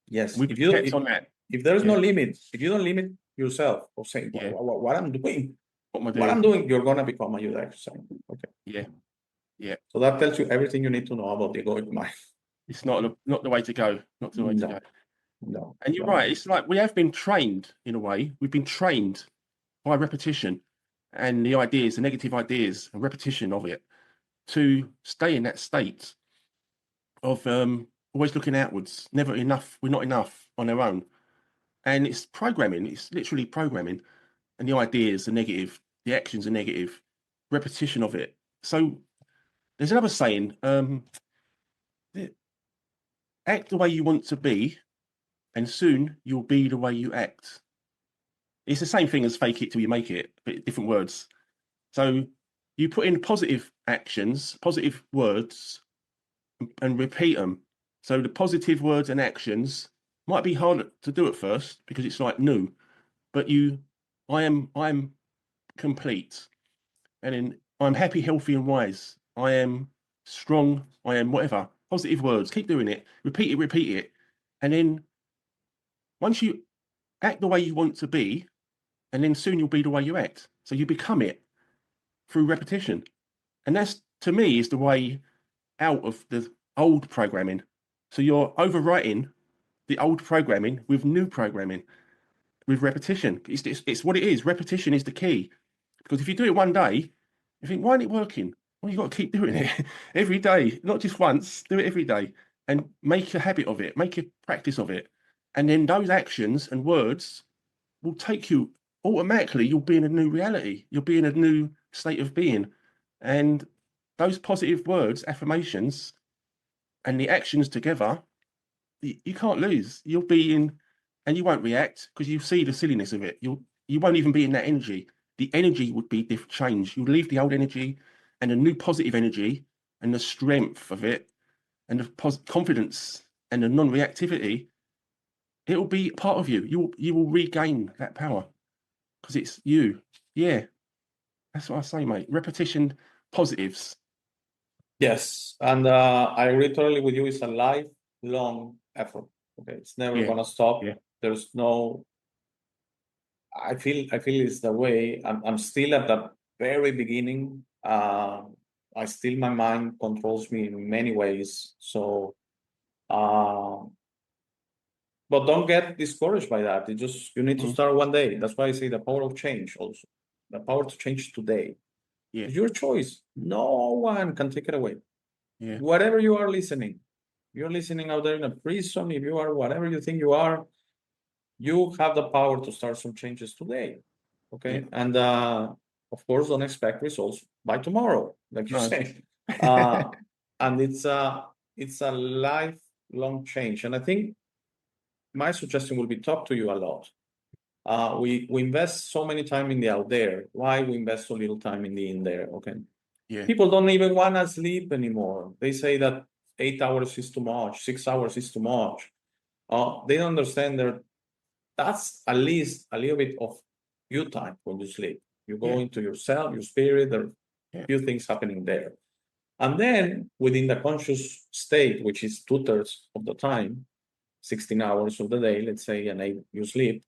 Speaker 1: Yes.
Speaker 2: We kept on that.
Speaker 1: If there's no limit, if you don't limit yourself or say what I'm doing, what I'm doing, you're gonna become a Uday Hussein. Okay.
Speaker 2: Yeah.
Speaker 1: So that tells you everything you need to know about the egoic mind.
Speaker 2: It's not the way to go. Not the way to go.
Speaker 1: No.
Speaker 2: And you're right. It's like we have been trained in a way. We've been trained by repetition and the ideas, the negative ideas, and repetition of it to stay in that state of always looking outwards, never enough. We're not enough on our own. And it's programming. It's literally programming. And the ideas are negative. The actions are negative. Repetition of it. So there's another saying, act the way you want to be, and soon you'll be the way you act. It's the same thing as fake it till you make it, but different words. So you put in positive actions, positive words, and repeat them. So the positive words and actions might be hard to do at first because it's like new, but I am complete, and then I'm happy, healthy, and wise. I am strong. I am whatever. Positive words. Keep doing it. Repeat it, and then once you act the way you want to be, and then soon you'll be the way you act. So you become it through repetition. And that's, to me, is the way out of the old programming. So you're overwriting the old programming with new programming, with repetition. It's what it is. Repetition is the key. Because if you do it one day, you think, why isn't it working? Well, you've got to keep doing it every day, not just once, do it every day. And make a habit of it, make a practice of it. And then those actions and words will take you automatically, you'll be in a new reality. You'll be in a new state of being. And those positive words, affirmations, and the actions together, you can't lose. You'll be in, and you won't react because you see the silliness of it. You won't even be in that energy. The energy would be changed. You leave the old energy and a new positive energy and the strength of it and the confidence and the non-reactivity. It will be part of you. You will regain that power because it's you. Yeah, that's what I say, mate. Repetition, positives.
Speaker 1: Yes, and I agree totally with you. It's a lifelong effort. Okay, it's never gonna stop. There's no. I feel it's the way. I'm still at the very beginning. I still, my mind controls me in many ways. So, but don't get discouraged by that. You need to start one day. That's why I say the power of change. Also, the power to change today.
Speaker 2: Yeah.
Speaker 1: It's your choice. No one can take it away.
Speaker 2: Yeah.
Speaker 1: Whatever you are listening, you're listening out there in a prison. If you are whatever you think you are, you have the power to start some changes today. Okay.
Speaker 2: Yeah.
Speaker 1: And of course, don't expect results by tomorrow, like you say. And it's a lifelong change. And I think my suggestion will be talk to you a lot. We invest so many time in the out there. Why we invest so little time in the in there? Okay.
Speaker 2: Yeah.
Speaker 1: People don't even want to sleep anymore. They say that 8 hours is too much, 6 hours is too much. They don't understand that that's at least a little bit of you time when you sleep. You go into yourself, your spirit, there are a few things happening there. And then within the conscious state, which is 2/3 of the time, 16 hours of the day, let's say, and 8 you sleep,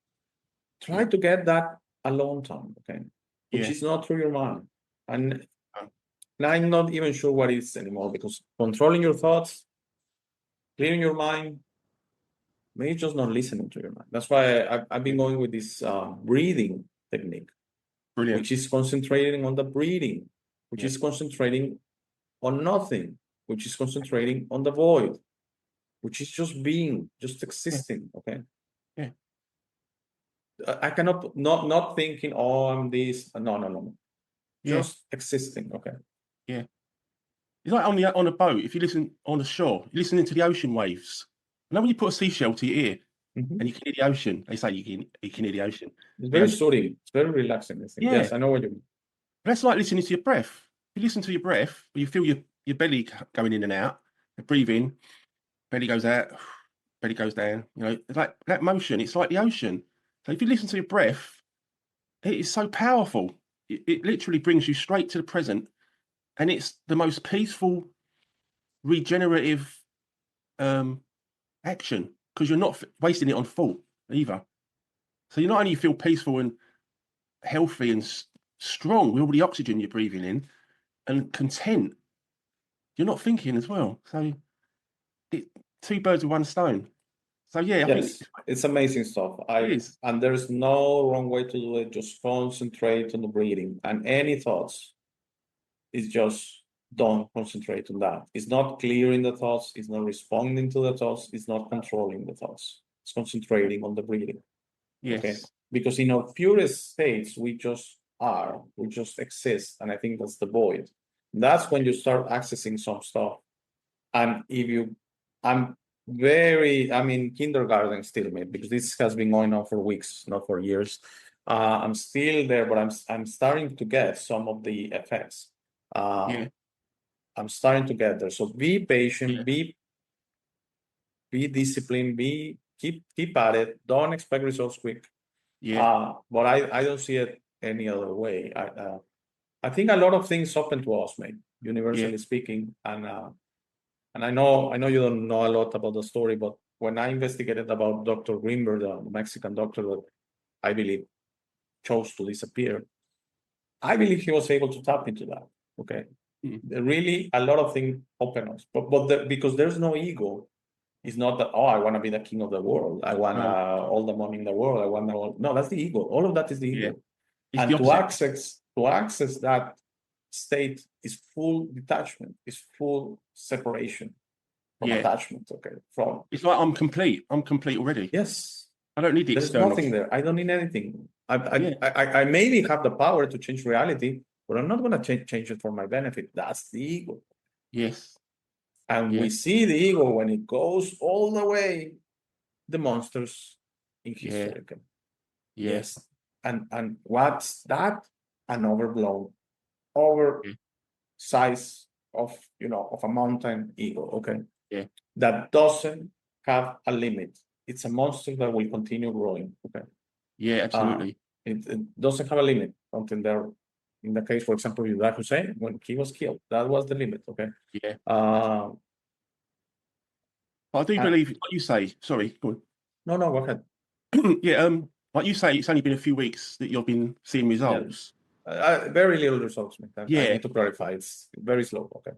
Speaker 1: try to get that alone time, okay? Which is not through your mind. And I'm not even sure what it is anymore, because controlling your thoughts, clearing your mind, maybe just not listening to your mind. That's why I've been going with this breathing technique, which is concentrating on the breathing, which is concentrating on nothing, which is concentrating on the void, which is just being, just existing, okay?
Speaker 2: Yeah.
Speaker 1: I cannot, not thinking, oh, I'm this, no. Just existing, okay?
Speaker 2: Yeah. It's like on a boat, if you listen on the shore, you're listening to the ocean waves. And then when you put a seashell to your ear and you can hear the ocean, they say you can hear the ocean.
Speaker 1: It's very soothing. It's very relaxing. I think. Yes, I know what you mean.
Speaker 2: That's like listening to your breath. If you listen to your breath, you feel your belly going in and out, breathe in, belly goes out, belly goes down. You know, like that motion, it's like the ocean. So if you listen to your breath, it is so powerful. It literally brings you straight to the present, and it's the most peaceful, regenerative action, because you're not wasting it on thought either. So you not only feel peaceful and healthy and strong with all the oxygen you're breathing in, and content, you're not thinking as well. So two birds with one stone. So yeah, I
Speaker 1: Yes,
Speaker 2: think
Speaker 1: it's amazing stuff.
Speaker 2: it is.
Speaker 1: And there's no wrong way to do it. Just concentrate on the breathing, and any thoughts is just don't concentrate on that. It's not clearing the thoughts, it's not responding to the thoughts, it's not controlling the thoughts. It's concentrating on the breathing.
Speaker 2: Yes.
Speaker 1: Okay. Because in our purest states, we just exist. And I think that's the void. That's when you start accessing some stuff. And I'm kindergarten still, mate, because this has been going on for weeks, not for years. I'm still there, but I'm starting to get some of the effects.
Speaker 2: Yeah.
Speaker 1: I'm starting to get there. So be patient,
Speaker 2: Yeah.
Speaker 1: be disciplined, keep at it. Don't expect results quick.
Speaker 2: Yeah.
Speaker 1: But I don't see it any other way. I think a lot of things happen to us, mate, universally speaking. And I know you don't know a lot about the story, but when I investigated about Dr. Greenberg, the Mexican doctor that I believe chose to disappear, I believe he was able to tap into that. Okay. Really, a lot of things open us, but because there's no ego. It's not that, oh, I want to be the king of the world. I want all the money in the world. I want all. No, that's the ego. All of that is the ego.
Speaker 2: It's
Speaker 1: And
Speaker 2: the opposite.
Speaker 1: to access that state is full detachment, is full separation from attachment. Okay.
Speaker 2: It's like I'm complete already.
Speaker 1: Yes.
Speaker 2: I don't need the
Speaker 1: There's
Speaker 2: external.
Speaker 1: nothing there. I don't need anything. I maybe have the power to change reality, but I'm not going to change it for my benefit. That's the ego.
Speaker 2: Yes.
Speaker 1: And we see the ego when it goes all the way, the monsters in history. Okay. Yes. And what's that? An overblown, size of a mountain ego. Okay.
Speaker 2: Yeah.
Speaker 1: That doesn't have a limit. It's a monster that will continue growing. Okay.
Speaker 2: Yeah, absolutely.
Speaker 1: It doesn't have a limit until there. In the case, for example, of Saddam Hussein, when he was killed, that was the limit. Okay.
Speaker 2: Yeah. I do believe, like you say. Sorry, go on.
Speaker 1: No, go ahead.
Speaker 2: Yeah. Like you say, it's only been a few weeks that you've been seeing results.
Speaker 1: Very little results. I need to clarify. It's very slow. Okay.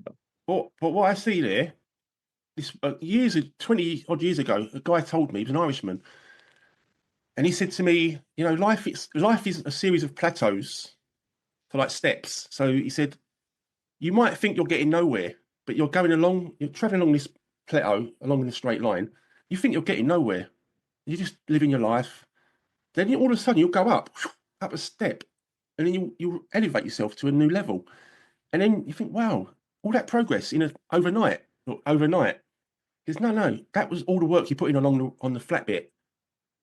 Speaker 2: But what I see there, this 20 odd years ago, a guy told me, he was an Irishman, and he said to me, life is a series of plateaus, for like steps. So he said, you might think you're getting nowhere, but you're traveling along this plateau, along the straight line. You think you're getting nowhere. You're just living your life. Then all of a sudden you'll go up a step, and then you elevate yourself to a new level. And then you think, wow, all that progress overnight. Because no, that was all the work you put in on the flat bit.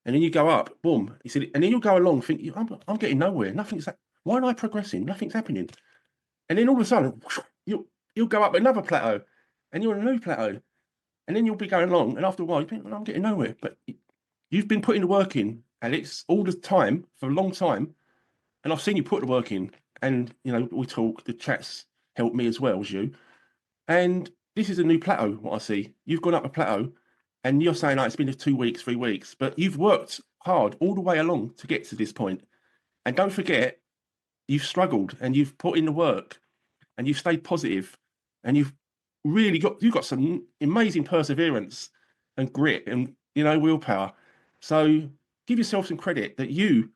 Speaker 2: And then you go up, boom. He said, and then you'll go along, think, I'm getting nowhere. Why am I progressing? Nothing's happening. And then all of a sudden, you'll go up another plateau, and you're on a new plateau. And then you'll be going along, and after a while, you think, I'm getting nowhere. But you've been putting the work in, Alex, all the time, for a long time. And I've seen you put the work in. And, we talk, the chats help me as well as you. And this is a new plateau, what I see. You've gone up a plateau, and you're saying, it's been 2 weeks, 3 weeks. But you've worked hard all the way along to get to this point. And don't forget, you've struggled, and you've put in the work, and you've stayed positive, and you've got some amazing perseverance and grit and willpower. So give yourself some credit that you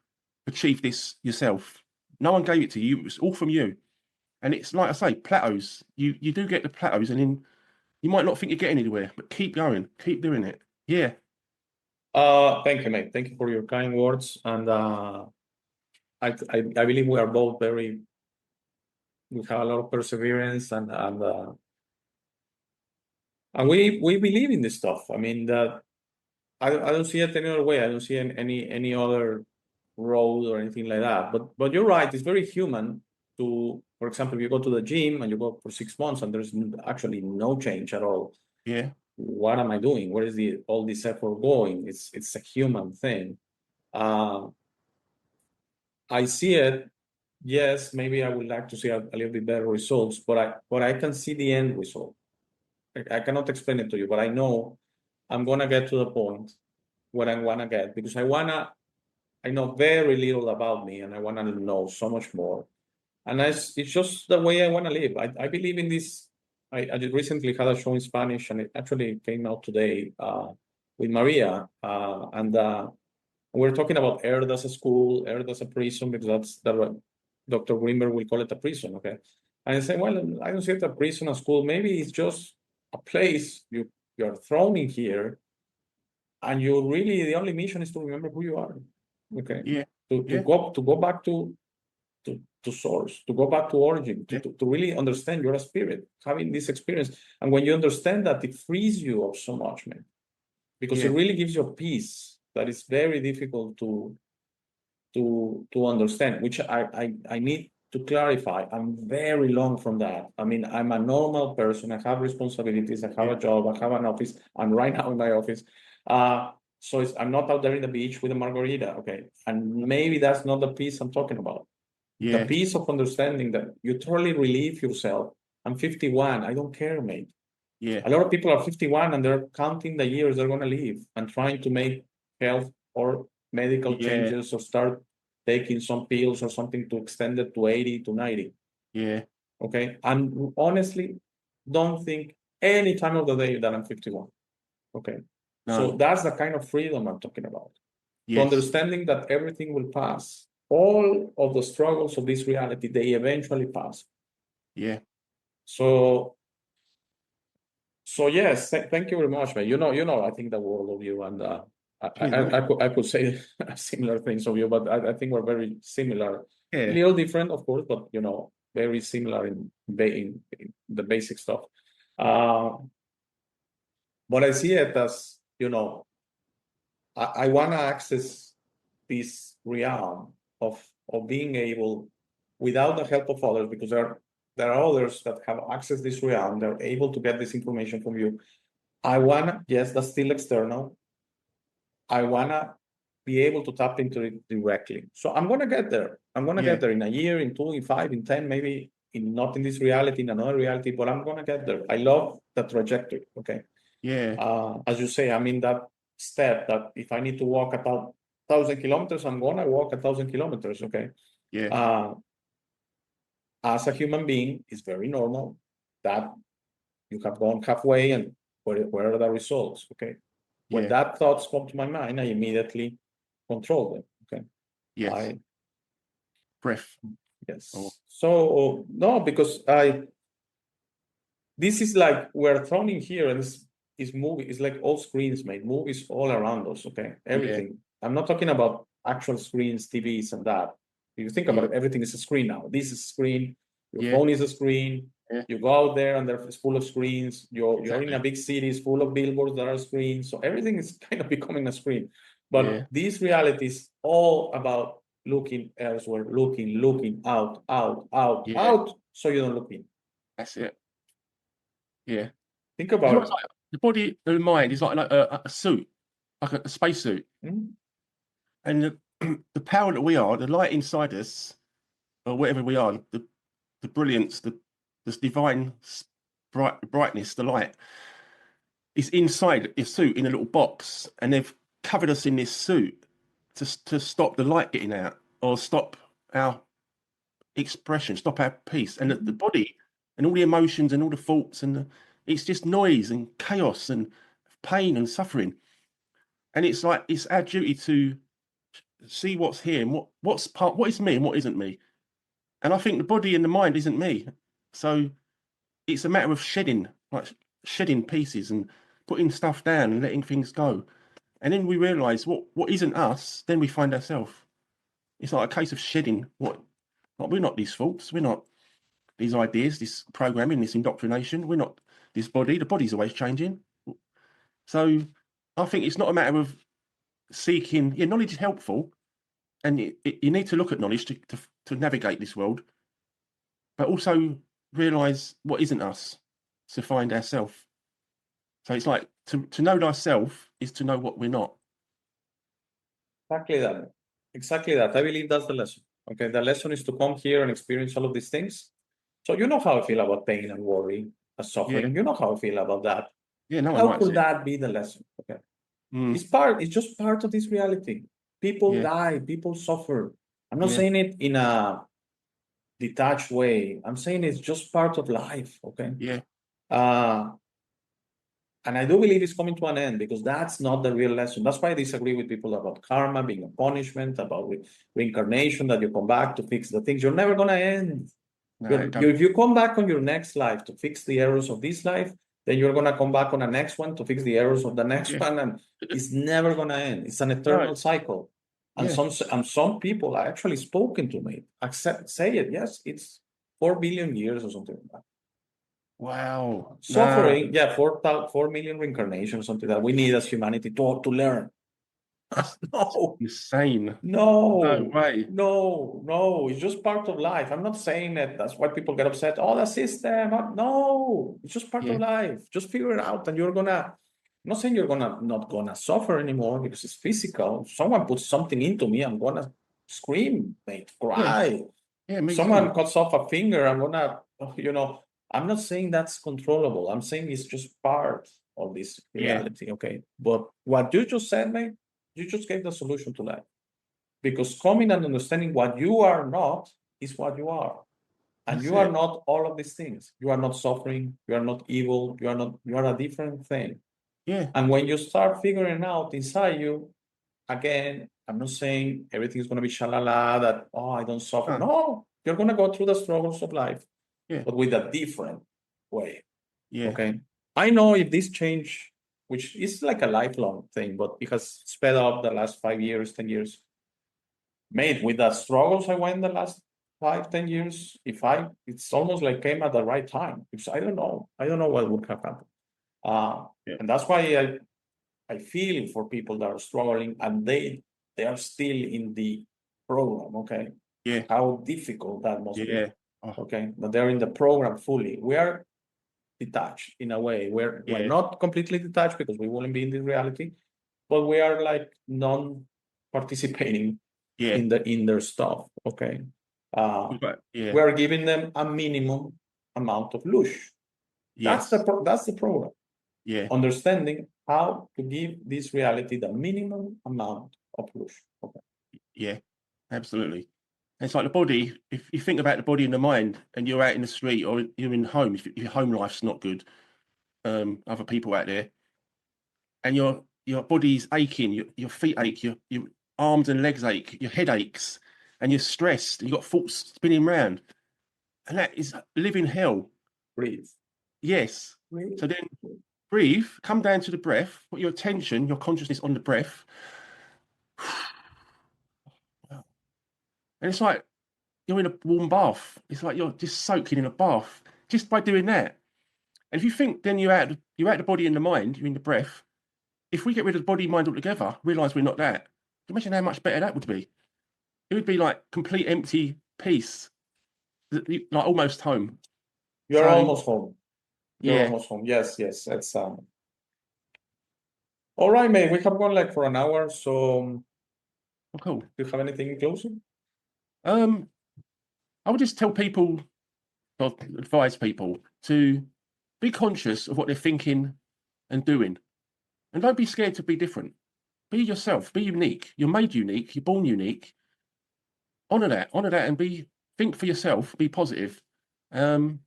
Speaker 2: achieved this yourself. No one gave it to you. It was all from you. And it's like I say, plateaus. You do get the plateaus, and then you might not think you're getting anywhere, but keep going, keep doing it. Yeah.
Speaker 1: Thank you, mate. Thank you for your kind words. And I believe we are both we have a lot of perseverance, and we believe in this stuff. I mean, that I don't see it any other way. I don't see any other road or anything like that. But you're right. It's very human to, for example, if you go to the gym and you go for 6 months and there's actually no change at all.
Speaker 2: Yeah.
Speaker 1: what am I doing? Where is all this effort going? It's a human thing. I see it. Yes, maybe I would like to see a little bit better results, but I can see the end result. I cannot explain it to you, but I know I'm gonna get to the point where I wanna get, because I know very little about me and I wanna know so much more. And it's just the way I wanna live. I believe in this. I just recently had a show in Spanish, and it actually came out today with Maria, and we're talking about Earth as a school, Earth as a prison, because that's what Dr. Greenberg will call it, a prison, okay? And I say, well, I don't see it a prison, a school. Maybe it's just a place you're thrown in here, and you really, the only mission is to remember who you are, okay?
Speaker 2: Yeah.
Speaker 1: To go back to source, to go back to origin, to really understand you're a spirit, having this experience. And when you understand that, it frees you of so much, man, because it really gives you a peace that is very difficult to understand, which I need to clarify. I'm very long from that. I mean, I'm a normal person. I have responsibilities. I have a job. I have an office. I'm right now in my office. So I'm not out there in the beach with a margarita, okay? And maybe that's not the peace I'm talking about. The peace of understanding that you totally relieve yourself. I'm 51. I don't care, mate. A lot of people are 51 and they're counting the years they're going to live and trying to make health or medical changes or start taking some pills or something to extend it to 80 to 90.
Speaker 2: Yeah.
Speaker 1: Okay. And honestly, don't think any time of the day that I'm 51. Okay.
Speaker 2: No.
Speaker 1: So that's the kind of freedom I'm talking about.
Speaker 2: Yes.
Speaker 1: To understanding that everything will pass. All of the struggles of this reality, they eventually pass.
Speaker 2: Yeah.
Speaker 1: So yes, thank you very much, man. You know, I think the world of you, and I could say similar things of you, but I think we're very similar. A little different, of course, but you know, very similar in the basic stuff. But I see it as, you know, I want to access this realm of being able, without the help of others, because there are others that have access this realm. They're able to get this information from you. I wanna, yes, that's still external. I wanna be able to tap into it directly. So I'm gonna get there. I'm gonna get there in a year, in 2, in 5, in 10, maybe not in this reality, in another reality, but I'm gonna get there. I love the trajectory. Okay.
Speaker 2: Yeah.
Speaker 1: As you say, I'm in that step that if I need to walk 1,000 kilometers, I'm gonna walk 1,000 kilometers. Okay.
Speaker 2: Yeah.
Speaker 1: As a human being, it's very normal that you have gone halfway and where are the results? Okay. When that thoughts come to my mind, I immediately control them. Okay.
Speaker 2: Yes. Breath.
Speaker 1: Yes. So no, because this is like we're thrown in here, and this movie is like all screens, mate. Movies all around us. Okay. Everything. I'm not talking about actual screens, TVs, and that. If you think about it, everything is a screen now. This is a screen. Your phone is a screen. You go out there and it's full of screens. You're in a big city, it's full of billboards that are screens. So everything is kind of becoming a screen. But this reality is all about looking elsewhere, looking out, so you don't look in.
Speaker 2: That's it. Yeah.
Speaker 1: Think about it.
Speaker 2: Like the body and the mind is like a suit, like a spacesuit. And the power that we are, the light inside us, or whatever we are, the brilliance, this divine brightness, the light, is inside your suit in a little box, and they've covered us in this suit to stop the light getting out or stop our expression, stop our peace. And the body and all the emotions and all the thoughts, and it's just noise and chaos and pain and suffering. And it's like it's our duty to see what's here and what is me and what isn't me. And I think the body and the mind isn't me. So it's a matter of shedding pieces and putting stuff down and letting things go. And then we realize what isn't us, then we find ourselves. It's like a case of shedding we're not these thoughts, we're not these ideas, this programming, this indoctrination, we're not this body. The body's always changing. So I think it's not a matter of seeking, knowledge is helpful, and you need to look at knowledge to navigate this world, but also realize what isn't us to find ourselves. So it's like to know thyself is to know what we're not.
Speaker 1: Exactly that. Exactly that. I believe that's the lesson. Okay, the lesson is to come here and experience all of these things. So you know how I feel about pain and worry and suffering. You know how I feel about that.
Speaker 2: Yeah, no one
Speaker 1: How
Speaker 2: likes
Speaker 1: could
Speaker 2: it.
Speaker 1: that be the lesson? Okay.
Speaker 2: Mm,
Speaker 1: It's just part of this reality. People
Speaker 2: Yeah.
Speaker 1: die, people suffer. I'm not
Speaker 2: Yeah.
Speaker 1: saying it in a detached way. I'm saying it's just part of life. Okay.
Speaker 2: Yeah.
Speaker 1: And I do believe it's coming to an end because that's not the real lesson. That's why I disagree with people about karma being a punishment, about reincarnation, that you come back to fix the things. You're never going to end.
Speaker 2: No,
Speaker 1: If you come back on your next life to fix the errors of this life, then you're going to come back on the next one to fix the errors of the next
Speaker 2: Yeah.
Speaker 1: one. And it's never going to end. It's an eternal cycle. And
Speaker 2: Yeah.
Speaker 1: some people are actually spoken to me, say it. Yes, it's 4 billion years or something like that.
Speaker 2: Wow.
Speaker 1: Suffering, yeah, 4 million reincarnations, something that we need as humanity to learn. No,
Speaker 2: Insane.
Speaker 1: no,
Speaker 2: No way.
Speaker 1: no, it's just part of life. I'm not saying that that's why people get upset. Oh, the system. No, it's just part of life. Just figure it out, and I'm not saying you're not gonna suffer anymore because it's physical. If someone puts something into me, I'm gonna scream, mate, cry.
Speaker 2: Yeah, me
Speaker 1: Someone
Speaker 2: too.
Speaker 1: cuts off a finger, I'm gonna, I'm not saying that's controllable. I'm saying it's just part of this reality, okay? But what you just said, mate, you just gave the solution to that. Because coming and understanding what you are not is what you are. And
Speaker 2: That's
Speaker 1: you are
Speaker 2: it.
Speaker 1: not all of these things. You are not suffering, you are not evil, you are a different thing.
Speaker 2: Yeah.
Speaker 1: And when you start figuring out inside you, again, I'm not saying everything's gonna be shalala, that I don't suffer. No, you're gonna go through the struggles of life,
Speaker 2: Yeah.
Speaker 1: but with a different way.
Speaker 2: Yeah.
Speaker 1: Okay. I know if this change, which is like a lifelong thing, but it has sped up the last 5 years, 10 years. Made with the struggles I went the last 5, 10 years, it's almost like came at the right time. Because I don't know what would have happened. And that's why I feel for people that are struggling and they are still in the program. Okay.
Speaker 2: Yeah.
Speaker 1: How difficult that must be.
Speaker 2: Yeah.
Speaker 1: Okay. But they're in the program fully. We are detached in a way. We're not completely detached because we wouldn't be in this reality, but we are like non-participating in their stuff. Okay. We are giving them a minimum amount of lush. That's the program.
Speaker 2: Yeah.
Speaker 1: Understanding how to give this reality the minimum amount of lush. Okay.
Speaker 2: Yeah, absolutely. It's like the body, if you think about the body and the mind and you're out in the street or you're in home, if your home life's not good, other people out there, and your body's aching, your feet ache, your arms and legs ache, your head aches, and you're stressed, and you've got thoughts spinning round. And that is living hell.
Speaker 1: Breathe.
Speaker 2: Yes.
Speaker 1: Breathe.
Speaker 2: So then breathe, come down to the breath, put your attention, your consciousness on the breath. And it's like you're in a warm bath. It's like you're just soaking in a bath just by doing that. And if you think then you're out the body and the mind, you're in the breath. If we get rid of the body and mind altogether, realize we're not that. Imagine how much better that would be. It would be like complete empty peace, like almost home.
Speaker 1: You're almost home. You're
Speaker 2: Yeah.
Speaker 1: almost home. Yes. It's all right, mate. We have gone like for an hour, so
Speaker 2: Cool.
Speaker 1: Do you have anything in closing?
Speaker 2: I would just tell people, or advise people to be conscious of what they're thinking and doing, and don't be scared to be different. Be yourself. Be unique. You're made unique. You're born unique. Honor that, and think for yourself. Be positive, and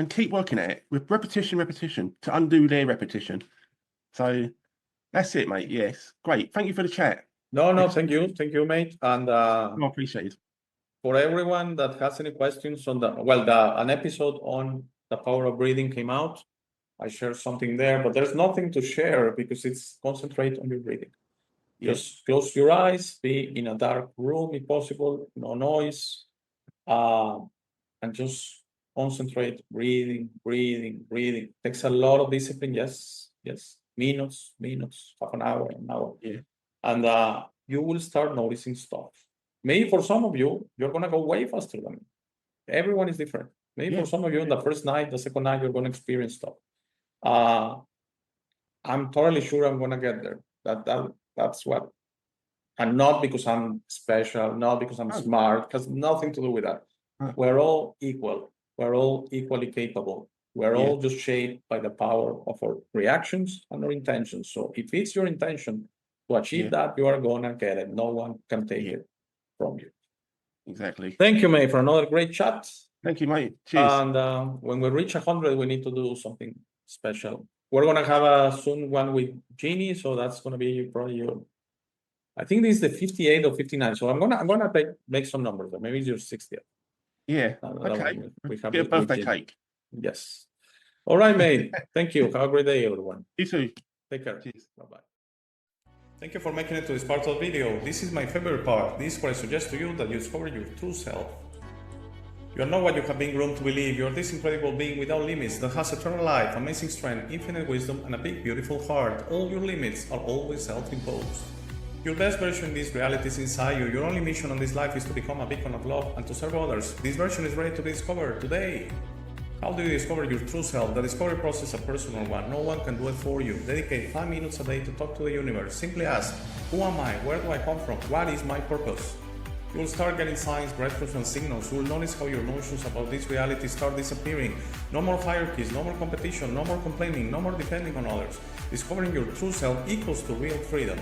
Speaker 2: keep working at it with repetition to undo their repetition. So that's it, mate. Yes, great. Thank you for the chat.
Speaker 1: No, thank you, mate. And
Speaker 2: I appreciate it.
Speaker 1: For everyone that has any questions on an episode on the power of breathing came out. I shared something there, but there's nothing to share because it's concentrate on your breathing. Just close your eyes, be in a dark room if possible, no noise, and just concentrate, breathing. Takes a lot of discipline, yes. Minutes, half an hour. And you will start noticing stuff. Maybe for some of you, you're gonna go way faster than me. Everyone is different. Maybe for some of you, in the first night, the second night, you're gonna experience stuff. I'm totally sure I'm gonna get there. That's what, and not because I'm special, not because I'm
Speaker 2: Oh.
Speaker 1: smart, has nothing to do with that.
Speaker 2: Huh.
Speaker 1: We're all equal. We're all equally capable. We're
Speaker 2: Yeah.
Speaker 1: all just shaped by the power of our reactions and our intentions. So if it's your intention to achieve
Speaker 2: Yeah.
Speaker 1: that, you are gonna get it. No one can take
Speaker 2: Yeah.
Speaker 1: it from you.
Speaker 2: Exactly.
Speaker 1: Thank you, May, for another great chat.
Speaker 2: Thank you, mate. Cheers.
Speaker 1: And when we reach 100, we need to do something special. We're gonna have a soon one with Jeannie, so that's gonna be probably your. I think this is the 58 or 59. So I'm gonna make some numbers. Maybe it's your 60th.
Speaker 2: Yeah.
Speaker 1: That
Speaker 2: Okay.
Speaker 1: one we have
Speaker 2: Get a
Speaker 1: with
Speaker 2: birthday
Speaker 1: Jeannie.
Speaker 2: cake.
Speaker 1: Yes. All right, mate. Thank you. Have a great day, everyone.
Speaker 2: You too.
Speaker 1: Take care.
Speaker 2: Cheers.
Speaker 1: Bye-bye. Thank you for making it to this part of the video. This is my favorite part. This is where I suggest to you that you discover your true self. You are not what you have been groomed to believe. You are this incredible being without limits that has eternal life, amazing strength, infinite wisdom, and a big, beautiful heart. All your limits are always self-imposed. Your best version in this reality is inside you. Your only mission on this life is to become a beacon of love and to serve others. This version is ready to be discovered today. How do you discover your true self? The discovery process is a personal one. No one can do it for you. Dedicate 5 minutes a day to talk to the universe. Simply ask, who am I? Where do I come from? What is my purpose? You will start getting signs, breakthroughs, and signals. You will notice how your notions about this reality start disappearing. No more hierarchies, no more competition, no more complaining, no more depending on others. Discovering your true self equals to real freedom.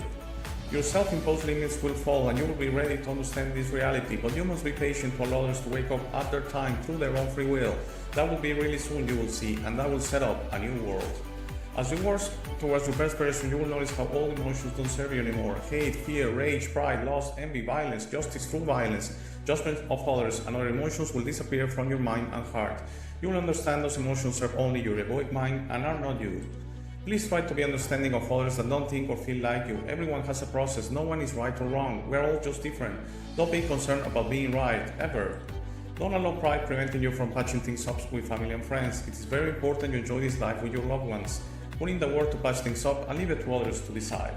Speaker 1: Your self-imposed limits will fall and you will be ready to understand this reality, but you must be patient to allow others to wake up at their time through their own free will. That will be really soon, you will see, and that will set up a new world. As you work towards your best version, you will notice how all emotions don't serve you anymore. Hate, fear, rage, pride, lust, envy, violence, justice through violence, judgment of others, and other emotions will disappear from your mind and heart. You will understand those emotions serve only your egoic mind and are not you. Please try to be understanding of others that don't think or feel like you. Everyone has a process. No one is right or wrong. We're all just different. Don't be concerned about being right, ever. Don't allow pride preventing you from patching things up with family and friends. It is very important you enjoy this life with your loved ones. Put in the work to patch things up and leave it to others to decide.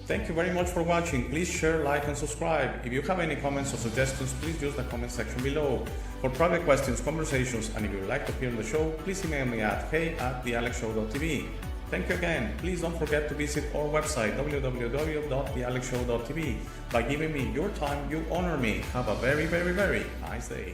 Speaker 1: Thank you very much for watching. Please share, like, and subscribe. If you have any comments or suggestions, please use the comment section below. For private questions, conversations, and if you would like to appear on the show, please email me at hey@thealexshow.tv. Thank you again. Please don't forget to visit our website www.thealexshow.tv. By giving me your time, you honor me. Have a very, very, very nice day.